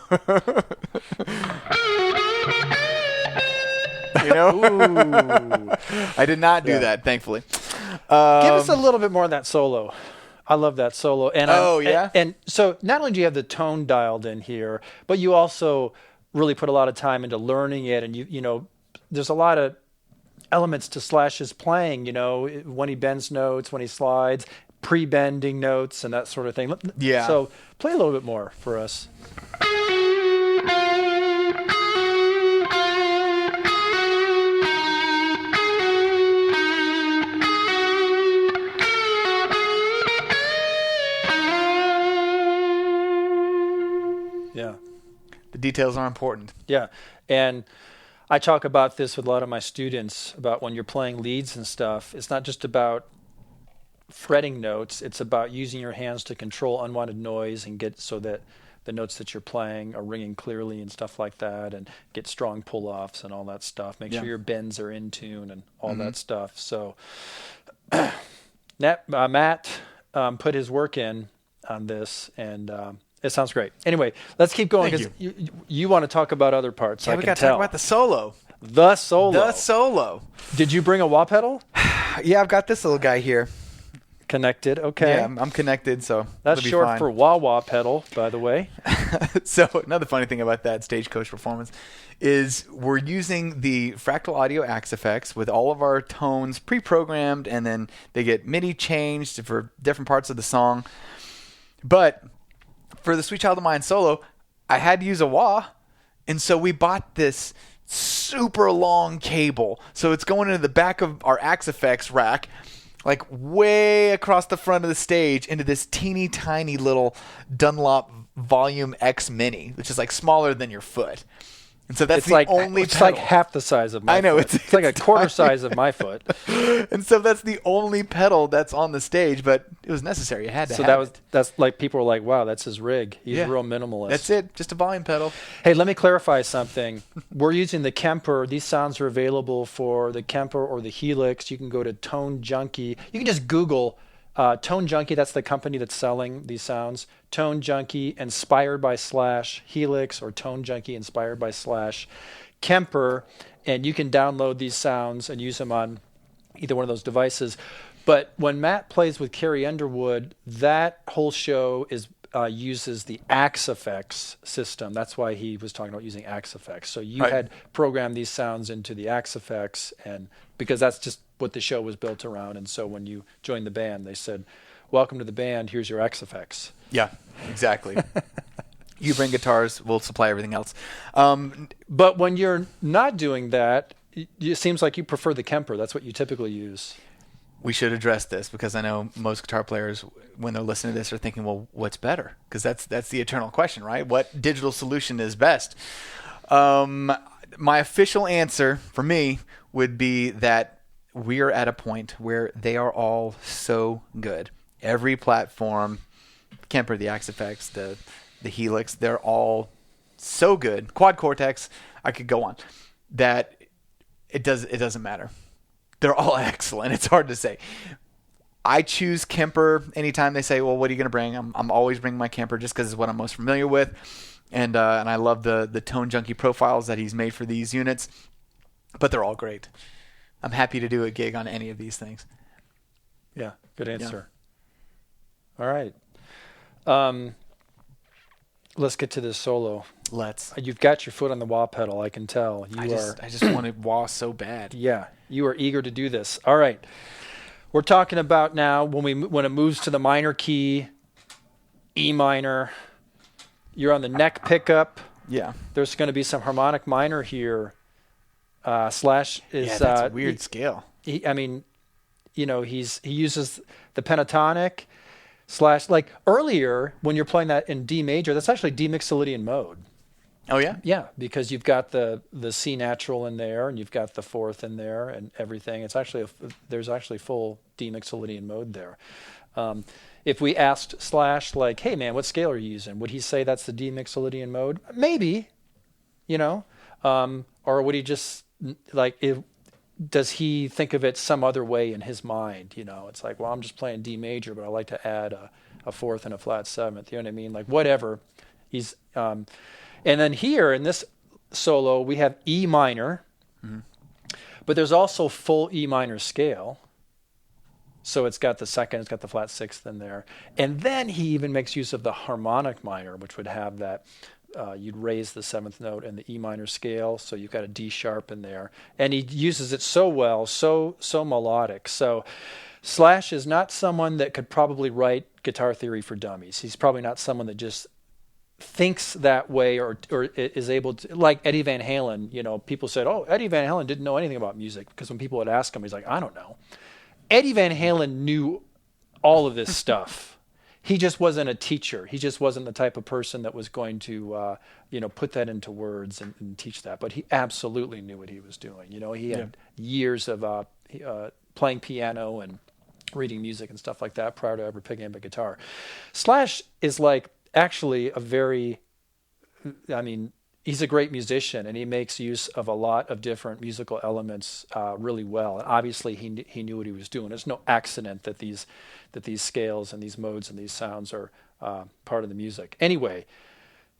You know, Ooh. I did not do that, thankfully. Give us a little bit more on that solo. I love that solo. And and so not only do you have the tone dialed in here, but you also really put a lot of time into learning it. And you know, there's a lot of elements to Slash's playing. You know, when he bends notes, when he slides, pre-bending notes, and that sort of thing. Yeah. So play a little bit more for us. Yeah. The details are important. Yeah. And I talk about this with a lot of my students about when you're playing leads and stuff. It's not just about fretting notes. It's about using your hands to control unwanted noise and get so that the notes that you're playing are ringing clearly and stuff like that, and get strong pull-offs and all that stuff. Make sure your bends are in tune and all that stuff. So Matt put his work in on this, and it sounds great. Anyway, let's keep going because you want to talk about other parts. Yeah, we got to talk about the solo. The solo. The solo. Did you bring a wah pedal? Yeah, I've got this little guy here. Connected. Okay. Yeah, I'm connected, so that's short fine. for wah wah pedal, by the way. So another funny thing about that Stagecoach performance is we're using the Fractal Audio Axe effects with all of our tones pre-programmed, and then they get MIDI changed for different parts of the song. But for the Sweet Child of Mine solo, I had to use a wah, and so we bought this super long cable. So it's going into the back of our Axe effects rack, like way across the front of the stage into this teeny tiny little Dunlop Volume X Mini, which is like smaller than your foot. And so that's only it's like half the size of my foot. I know. It's like a quarter size of my foot. And so that's the only pedal that's on the stage, but it was necessary. You had to have it. That's like people were like, wow, that's his rig. He's real minimalist. That's it. Just a volume pedal. Hey, let me clarify something. We're using the Kemper. These sounds are available for the Kemper or the Helix. You can go to Tone Junkie. You can just Google Tone Junkie. That's the company that's selling these sounds. Tone Junkie inspired by Slash Helix, or Tone Junkie inspired by Slash Kemper, and you can download these sounds and use them on either one of those devices. But when Matt plays with Carrie Underwood, that whole show uses the Axe Effects system. That's why he was talking about using Axe Effects. So you had programmed these sounds into the Axe Effects, and because that's just what the show was built around. And so when you joined the band, they said, welcome to the band, here's your Axe Effects. Yeah, exactly. You bring guitars, we'll supply everything else. But when you're not doing that, it seems like you prefer the Kemper. That's what you typically use. We should address this because I know most guitar players, when they're listening to this, are thinking, well, what's better? Because that's the eternal question, right? What digital solution is best? My official answer for me would be that we are at a point where they are all so good. Every platform, Kemper, the Axe Effects, the Helix, they're all so good. Quad Cortex, I could go on. That it doesn't matter. They're all excellent. It's hard to say. I choose Kemper anytime they say, well, what are you going to bring? I'm always bringing my Kemper just because it's what I'm most familiar with. And I love the Tone Junkie profiles that he's made for these units. But they're all great. I'm happy to do a gig on any of these things. Yeah, good answer. Yeah. All right. Let's get to this solo. Let's. You've got your foot on the wah pedal, I can tell. I just wanted wah so bad. Yeah, you are eager to do this. All right. We're talking about now when it moves to the minor key, E minor. You're on the neck pickup. Yeah. There's going to be some harmonic minor here. Slash is that's a weird scale. He uses the pentatonic. Slash, like earlier when you're playing that in D major, that's actually D Mixolydian mode. Oh yeah? Yeah, because you've got the C natural in there, and you've got the fourth in there, and everything. It's actually there's actually full D Mixolydian mode there. If we asked Slash, like, hey man, what scale are you using? Would he say that's the D Mixolydian mode? Maybe, or would he just does he think of it some other way in his mind? It's like, well, I'm just playing D major, but I like to add a fourth and a flat seventh. You know what I mean? Like whatever. He's and then here in this solo we have E minor, But there's also full E minor scale. So it's got the second, it's got the flat sixth in there. And then he even makes use of the harmonic minor, which would have that, you'd raise the seventh note in the E minor scale, so you've got a D sharp in there. And he uses it so well, so melodic. So Slash is not someone that could probably write guitar theory for dummies. He's probably not someone that just thinks that way or is able to, like Eddie Van Halen. You know, people said, oh, Eddie Van Halen didn't know anything about music, because when people would ask him, he's like, I don't know. Eddie Van Halen knew all of this stuff. He just wasn't a teacher. He just wasn't the type of person that was going to, put that into words and teach that. But he absolutely knew what he was doing. You know, he had years of playing piano and reading music and stuff like that prior to ever picking up a guitar. Slash is like actually he's a great musician, and he makes use of a lot of different musical elements really well. And obviously, he knew what he was doing. It's no accident that these scales and these modes and these sounds are part of the music. Anyway,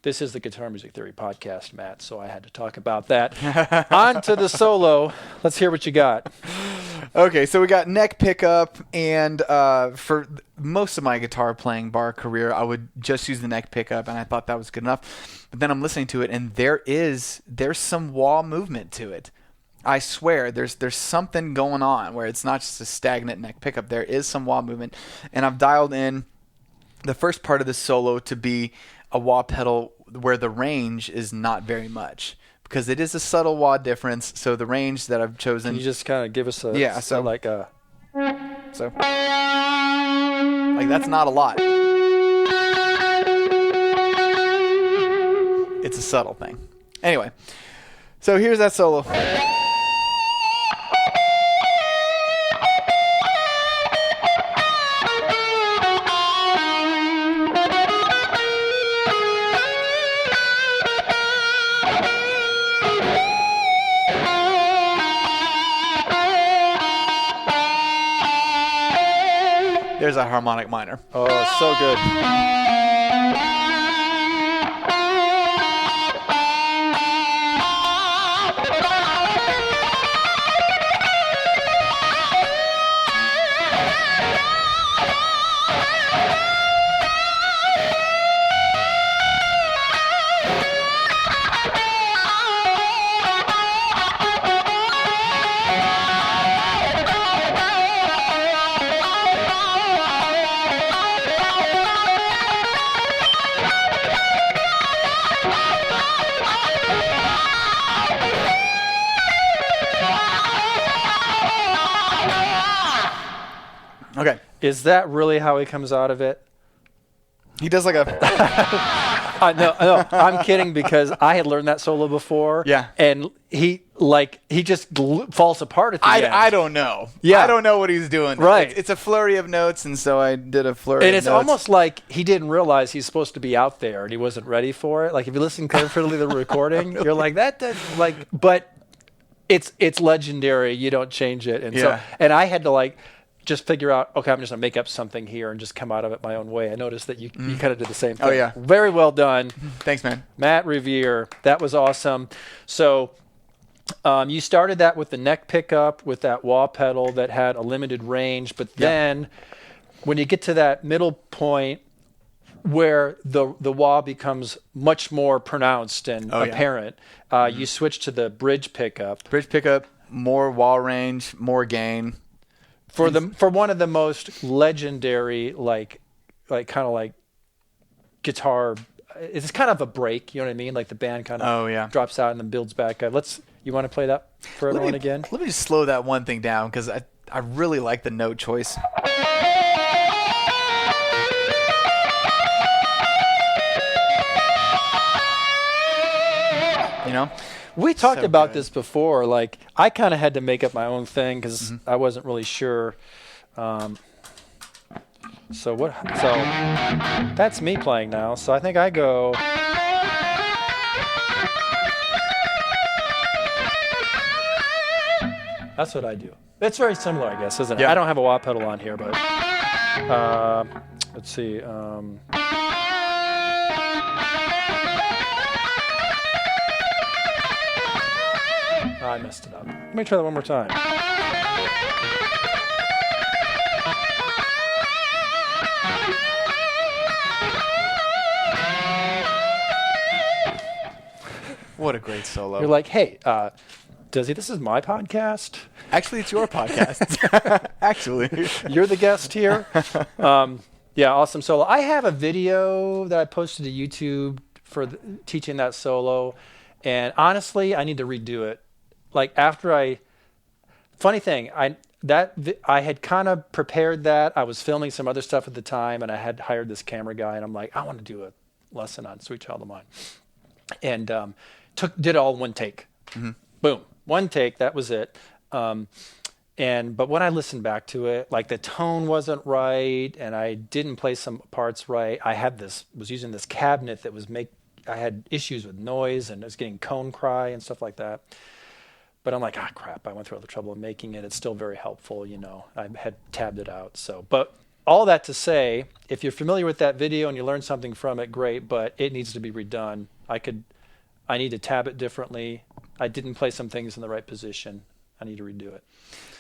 this is the Guitar Music Theory podcast, Matt, so I had to talk about that. On to the solo. Let's hear what you got. Okay, so we got neck pickup, and for most of my guitar playing bar career, I would just use the neck pickup, and I thought that was good enough. But then I'm listening to it, and there's some wah movement to it. I swear, there's something going on where it's not just a stagnant neck pickup. There is some wah movement, and I've dialed in the first part of the solo to be a wah pedal where the range is not very much, because it is a subtle wah difference. So the range that I've chosen. Can you just kind of give us so like that's not a lot. It's a subtle thing. Anyway, so here's that solo. There's a harmonic minor. Oh, so good. Okay. Is that really how he comes out of it? He does like a... No, I'm kidding, because I had learned that solo before. Yeah. And he just falls apart at the end. I don't know. Yeah. I don't know what he's doing. Right. It's a flurry of notes, and so I did a flurry of notes. And it's almost like he didn't realize he's supposed to be out there, and he wasn't ready for it. Like, if you listen carefully to the recording, you're like, but it's legendary. You don't change it. And so, and I had to just figure out, okay, I'm just going to make up something here and just come out of it my own way. I noticed that you kind of did the same thing. Oh, yeah. Very well done. Thanks, man. Matt Reviere. That was awesome. So you started that with the neck pickup, with that wah pedal that had a limited range. But then when you get to that middle point where the wah becomes much more pronounced and apparent, you switch to the bridge pickup. Bridge pickup, more wah range, more gain. For one of the most legendary, kind of guitar, it's kind of a break, you know what I mean? Like the band kind of drops out and then builds back up. You want to play that for everyone again? Let me just slow that one thing down, because I really like the note choice. You know? We talked about this before. Like, I kind of had to make up my own thing because I wasn't really sure. So that's me playing now. So I think I go. That's what I do. It's very similar, I guess, isn't it? I don't have a wah pedal on here, but let's see. I messed it up. Let me try that one more time. What a great solo. You're like, hey, Dizzy, this is my podcast. Actually, it's your podcast. Actually. You're the guest here. Yeah, awesome solo. I have a video that I posted to YouTube for teaching that solo. And honestly, I need to redo it. Like funny thing, I had kind of prepared that. I was filming some other stuff at the time, and I had hired this camera guy, and I'm like, I want to do a lesson on Sweet Child of Mine. And did it all in one take. Mm-hmm. Boom. One take, that was it. But when I listened back to it, like the tone wasn't right, and I didn't play some parts right. Was using this cabinet that I had issues with noise, and I was getting cone cry and stuff like that. But I'm like, crap, I went through all the trouble of making it. It's still very helpful, I had tabbed it out. But all that to say, if you're familiar with that video and you learned something from it, great, but it needs to be redone. I need to tab it differently. I didn't play some things in the right position. I need to redo it.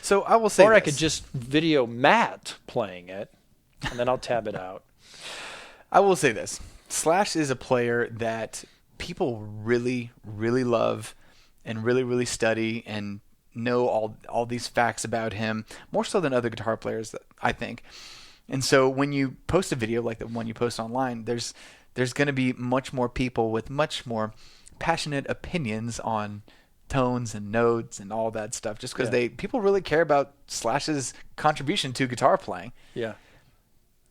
So I will say I could just video Matt playing it, and then I'll tab it out. I will say this. Slash is a player that people really, really love and really, really study and know all these facts about him, more so than other guitar players, I think. And so when you post a video like the one you post online, there's going to be much more people with much more passionate opinions on tones and notes and all that stuff, just because people really care about Slash's contribution to guitar playing. Yeah.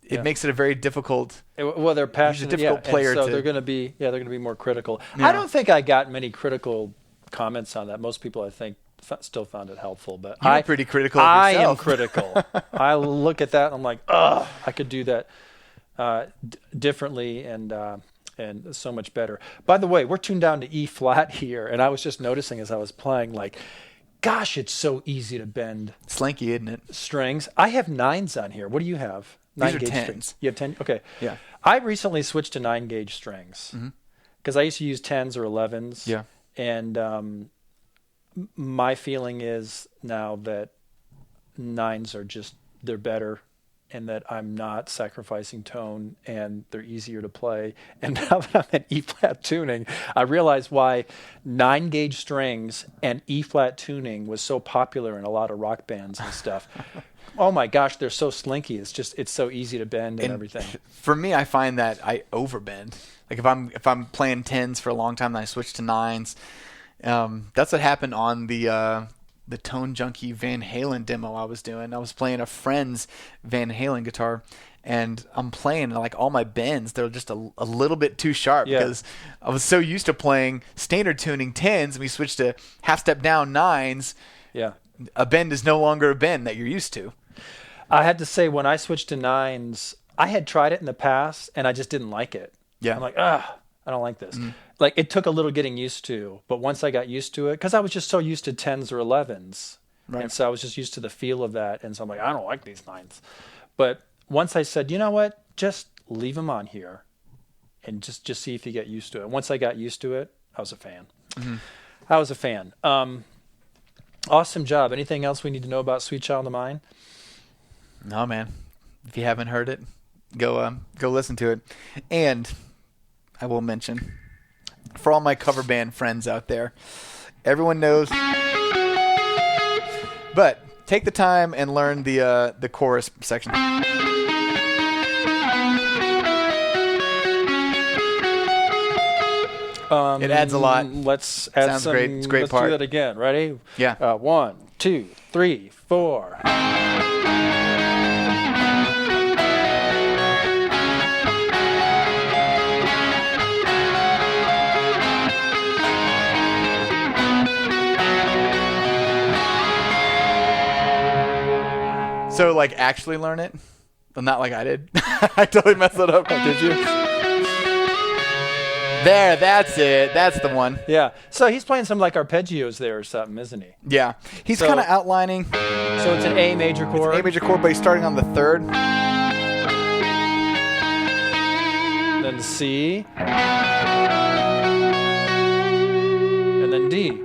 It makes it a very difficult. Well, they're passionate. He's a difficult player. So they're going to be more critical. Yeah. I don't think I got many critical comments on that. Most people, I think, still found it helpful. But you're pretty critical of yourself. I am critical. I look at that and I'm like, I could do that differently and so much better. By the way, we're tuned down to E flat here, and I was just noticing as I was playing, like, gosh, it's so easy to bend. Slinky, isn't it? Strings. I have 9s on here. What do you have? These are 10s. Strings. You have 10? Okay. Yeah. I recently switched to 9-gauge strings because I used to use 10s or 11s. Yeah. And my feeling is now that 9s are they're better, and that I'm not sacrificing tone, and they're easier to play. And now that I'm at E-flat tuning, I realize why 9-gauge strings and E-flat tuning was so popular in a lot of rock bands and stuff. Oh my gosh, they're so slinky. It's so easy to bend and everything. For me, I find that I overbend. Like if I'm playing 10s for a long time, then I switch to 9s. That's what happened on the Tone Junkie Van Halen demo I was doing. I was playing a friend's Van Halen guitar, and I'm playing like all my bends. They're just a little bit too sharp because I was so used to playing standard tuning 10s, and we switched to half step down 9s. Yeah, a bend is no longer a bend that you're used to. I had to say, when I switched to 9s, I had tried it in the past, and I just didn't like it. Yeah, I'm like, I don't like this. Like, it took a little getting used to, but once I got used to it, because I was just so used to 10s or 11s, right. And so I was just used to the feel of that, and so I'm like, I don't like these 9s. But once I said, you know what, just leave them on here, and just see if you get used to it. Once I got used to it, I was a fan. I was a fan. Awesome job. Anything else we need to know about Sweet Child of Mine? No, man. If you haven't heard it, go listen to it. And I will mention, for all my cover band friends out there, everyone knows, but take the time and learn the chorus section. It adds a lot. Let's add Sounds some. great. It's a great let's part. do that again. Ready? Yeah. 1, 2, 3, 4. So, like, actually learn it? But not like I did. I totally messed it up. Oh, did you? There, that's it. That's the one. Yeah. So he's playing some like arpeggios there or something, isn't he? Yeah. He's kind of outlining. So it's an A major chord. It's an A major chord, but he's starting on the 3rd. Then C. And then D.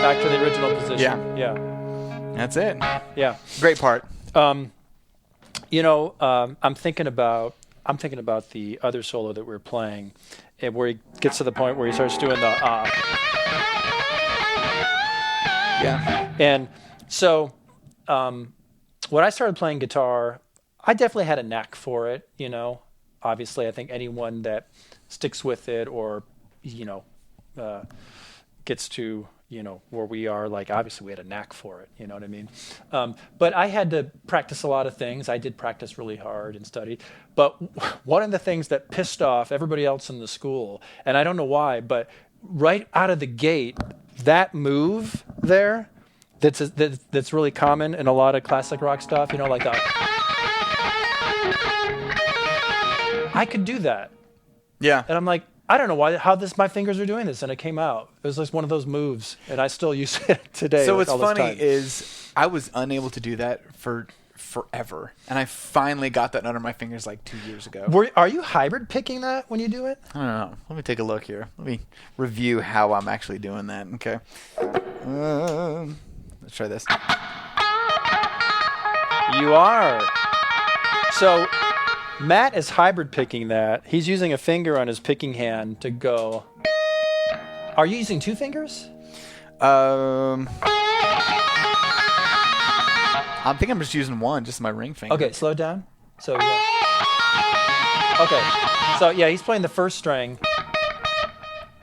Back to the original position. Yeah. Yeah. That's it. Yeah. Great part. I'm thinking about the other solo that we're playing, and where he gets to the point where he starts doing the Yeah. And so when I started playing guitar, I definitely had a knack for it, Obviously, I think anyone that sticks with it or, gets to, where we are, like, obviously we had a knack for it, you know what I mean? But I had to practice a lot of things. I did practice really hard and studied. But one of the things that pissed off everybody else in the school, and I don't know why, but right out of the gate, that move there, that's really common in a lot of classic rock stuff, like that. I could do that. Yeah. And I'm like, I don't know how my fingers are doing this, and it came out. It was like one of those moves, and I still use it today. So what's funny is I was unable to do that for forever, and I finally got that under my fingers like 2 years ago. Are you hybrid picking that when you do it? I don't know. Let me take a look here. Let me review how I'm actually doing that. Okay. Let's try this. You are. So Matt is hybrid picking that. He's using a finger on his picking hand to go. Are you using two fingers? I think I'm just using one, just my ring finger. Okay, slow it down. So okay. So yeah, he's playing the first string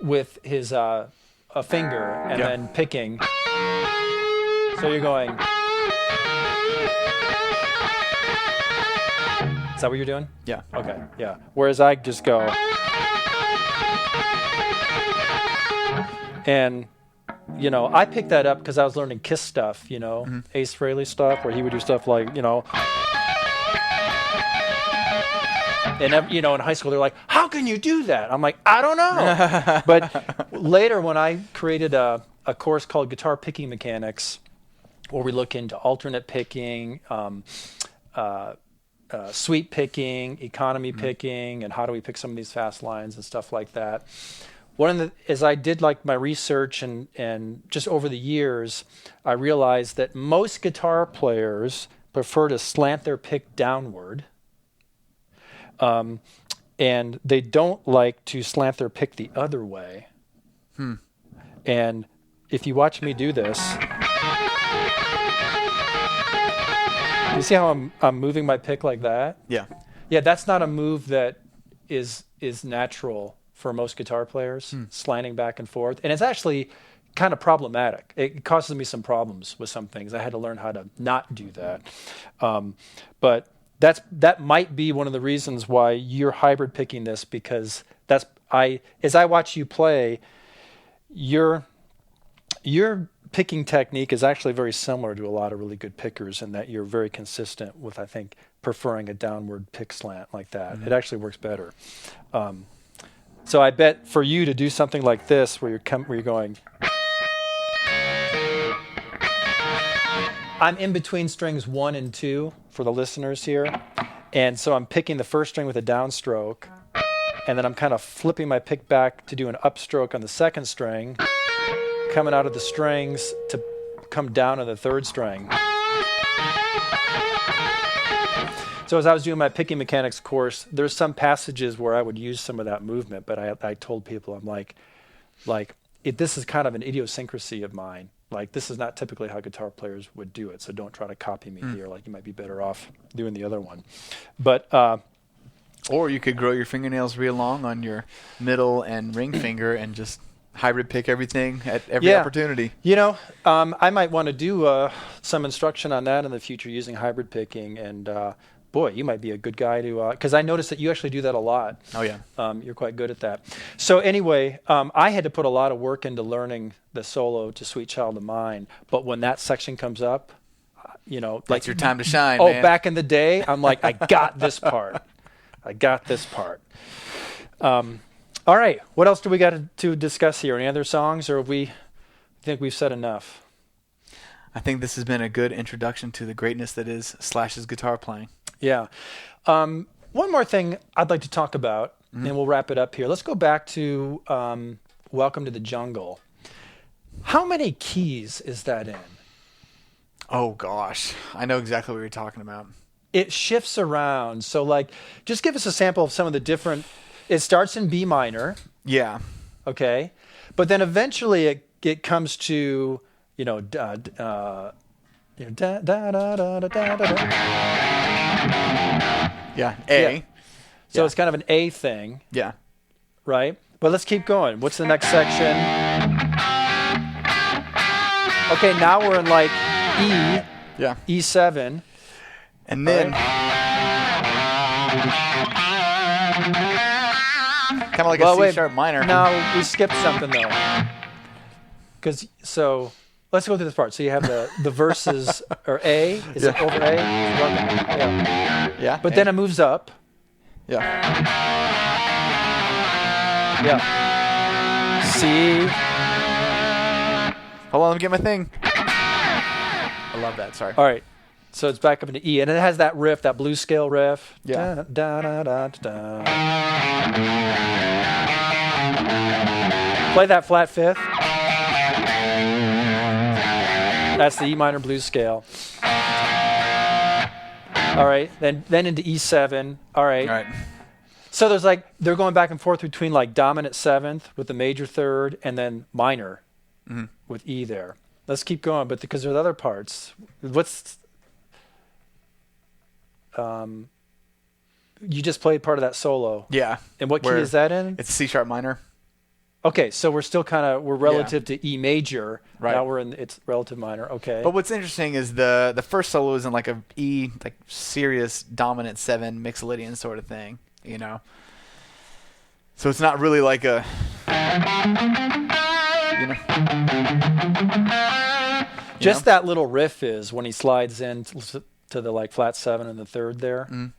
with his a finger and then picking. So you're going. Is that what you're doing? Yeah. Okay, yeah. Whereas I just go. And, I picked that up because I was learning Kiss stuff, Ace Frehley stuff, where he would do stuff like, And, in high school, they're like, how can you do that? I'm like, I don't know. But later, when I created a course called Guitar Picking Mechanics, where we look into alternate picking, sweep picking, economy picking, and how do we pick some of these fast lines and stuff like that. As I did like my research and just over the years, I realized that most guitar players prefer to slant their pick downward, and they don't like to slant their pick the other way. And if you watch me do this, you see how I'm moving my pick like that? Yeah. Yeah, that's not a move that is natural for most guitar players, slanting back and forth. And it's actually kind of problematic. It causes me some problems with some things. I had to learn how to not do that. But that might be one of the reasons why you're hybrid picking this, because as I watch you play, your picking technique is actually very similar to a lot of really good pickers, in that you're very consistent with, I think, preferring a downward pick slant like that. It actually works better. So I bet for you to do something like this, where you're going, I'm in between strings 1 and 2 for the listeners here, and so I'm picking the first string with a downstroke, and then I'm kind of flipping my pick back to do an upstroke on the second string, coming out of the strings to come down on the third string. So as I was doing my picking mechanics course, there's some passages where I would use some of that movement, but I told people, I'm like, this is kind of an idiosyncrasy of mine. Like, this is not typically how guitar players would do it, so don't try to copy me here. Like, you might be better off doing the other one. But or you could grow your fingernails real long on your middle and ring finger and just hybrid pick everything at every opportunity. I might want to do some instruction on that in the future using hybrid picking, and boy, you might be a good guy to, because I noticed that you actually do that a lot. Oh, yeah. You're quite good at that. So anyway, I had to put a lot of work into learning the solo to Sweet Child of Mine, but when that section comes up, That's your time to shine, man. Back in the day, I'm like, I got this part. All right, what else do we got to discuss here? Any other songs, or think we've said enough? I think this has been a good introduction to the greatness that is Slash's guitar playing. Yeah. One more thing I'd like to talk about, and we'll wrap it up here. Let's go back to Welcome to the Jungle. How many keys is that in? Oh gosh, I know exactly what you're talking about. It shifts around. So like, just give us a sample of some of the different. It starts in B minor. Yeah. Okay, but then eventually it comes to da da da da da da da. Yeah. A. Yeah. So it's kind of an A thing. Yeah. Right? But let's keep going. What's the next section? Okay, now we're in like E. Yeah. E7. And then kind of like a C sharp minor. No, we skipped something though. Let's go through this part. So you have the verses, or A. Is it over A? Yeah. Yeah. But then it moves up. Yeah. Yeah. C. Hold on, let me get my thing. I love that. Sorry. All right. So it's back up into E, and it has that riff, that blues scale riff. Yeah. Da, da, da, da, da. Play that flat fifth. That's the E minor blues scale. All right. Then into E7. All right. All right. So they're going back and forth between like dominant seventh with the major third and then minor with E there. Let's keep going, but because there's other parts. You just played part of that solo. Yeah. And what key is that in? It's C sharp minor. Okay, so we're relative to E major. Right. Now it's relative minor. Okay. But what's interesting is the first solo is in like a E, like serious dominant 7 Mixolydian sort of thing, So it's not really like a, Just that little riff is when he slides in to the like flat 7 and the third there. Mm.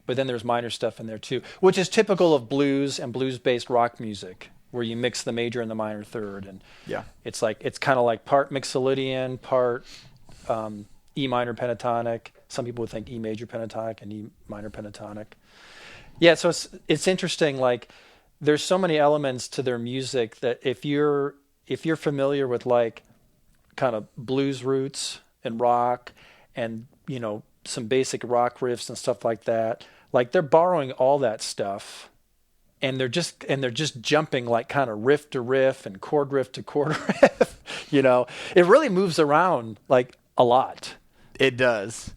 But then there's minor stuff in there too, which is typical of blues and blues-based rock music, where you mix the major and the minor third, and it's kind of like part Mixolydian, part E minor pentatonic. Some people would think E major pentatonic and E minor pentatonic. Yeah, so it's interesting. Like, there's so many elements to their music that if you're familiar with like kind of blues roots and rock, and some basic rock riffs and stuff like that, like they're borrowing all that stuff. And they're just jumping like kind of riff to riff and chord riff to chord riff. It really moves around like a lot. It does.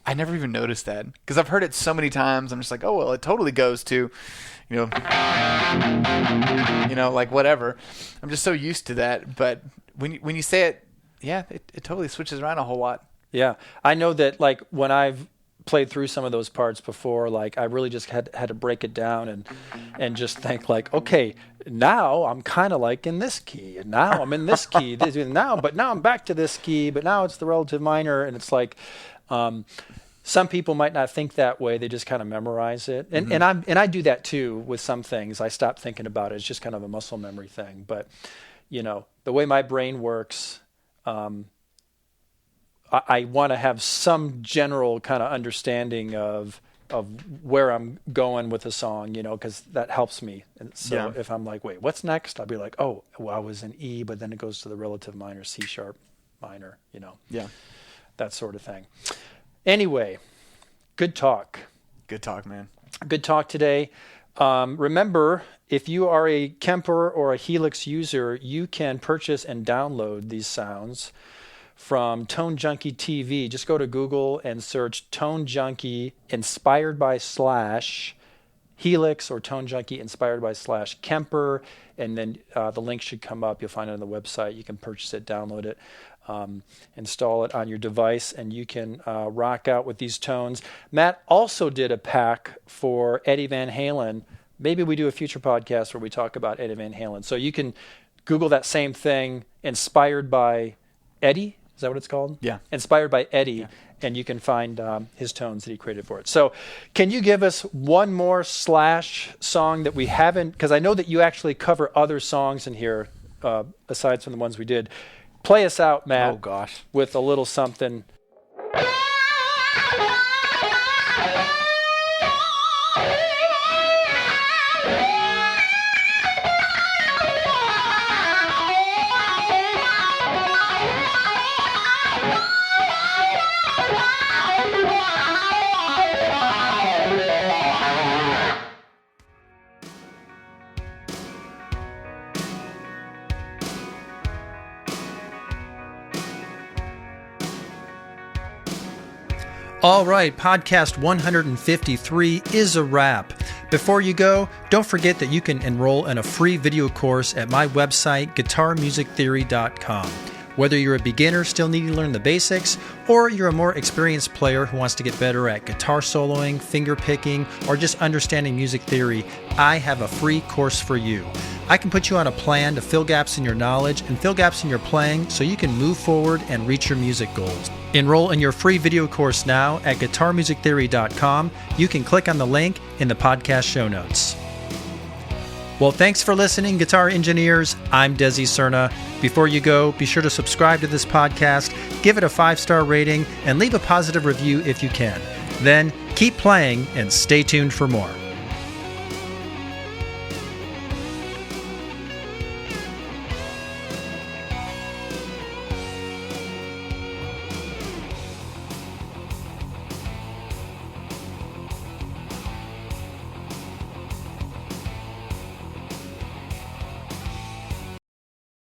I never even noticed that because I've heard it so many times. I'm just like, oh well, it totally goes to, like whatever. I'm just so used to that. But when you say it, yeah, it totally switches around a whole lot. Yeah, I know that like when I've played through some of those parts before, like I really just had to break it down and just think like, okay, now I'm kind of like in this key, and now I'm in this key, but now I'm back to this key, but now it's the relative minor, and it's like some people might not think that way. They just kind of memorize it, and I do that too with some things. I stop thinking about it. It's just kind of a muscle memory thing. But the way my brain works, I want to have some general kind of understanding of where I'm going with a song, because that helps me. And so if I'm like, wait, what's next? I'll be like, oh, well, I was in E, but then it goes to the relative minor, C sharp minor, that sort of thing. Anyway, good talk. Good talk, man. Good talk today. Remember, if you are a Kemper or a Helix user, you can purchase and download these sounds from Tone Junkie TV. Just go to Google and search Tone Junkie inspired by / Helix or Tone Junkie inspired by / Kemper, and then the link should come up. You'll find it on the website. You can purchase it, download it, install it on your device, and you can rock out with these tones. Matt also did a pack for Eddie Van Halen. Maybe we do a future podcast where we talk about Eddie Van Halen. So you can Google that same thing, inspired by Eddie. Is that what it's called? Yeah. Inspired by Eddie, and you can find his tones that he created for it. So can you give us one more / song that we haven't, because I know that you actually cover other songs in here, aside from the ones we did. Play us out, Matt. Oh, gosh. With a little something. All right, podcast 153 is a wrap. Before you go, don't forget that you can enroll in a free video course at my website, guitarmusictheory.com. Whether you're a beginner still needing to learn the basics, or you're a more experienced player who wants to get better at guitar soloing, finger picking, or just understanding music theory, I have a free course for you. I can put you on a plan to fill gaps in your knowledge and fill gaps in your playing so you can move forward and reach your music goals. Enroll in your free video course now at guitarmusictheory.com. You can click on the link in the podcast show notes. Well, thanks for listening, guitar engineers. I'm Desi Cerna. Before you go, be sure to subscribe to this podcast, give it a 5-star rating, and leave a positive review if you can. Then keep playing and stay tuned for more.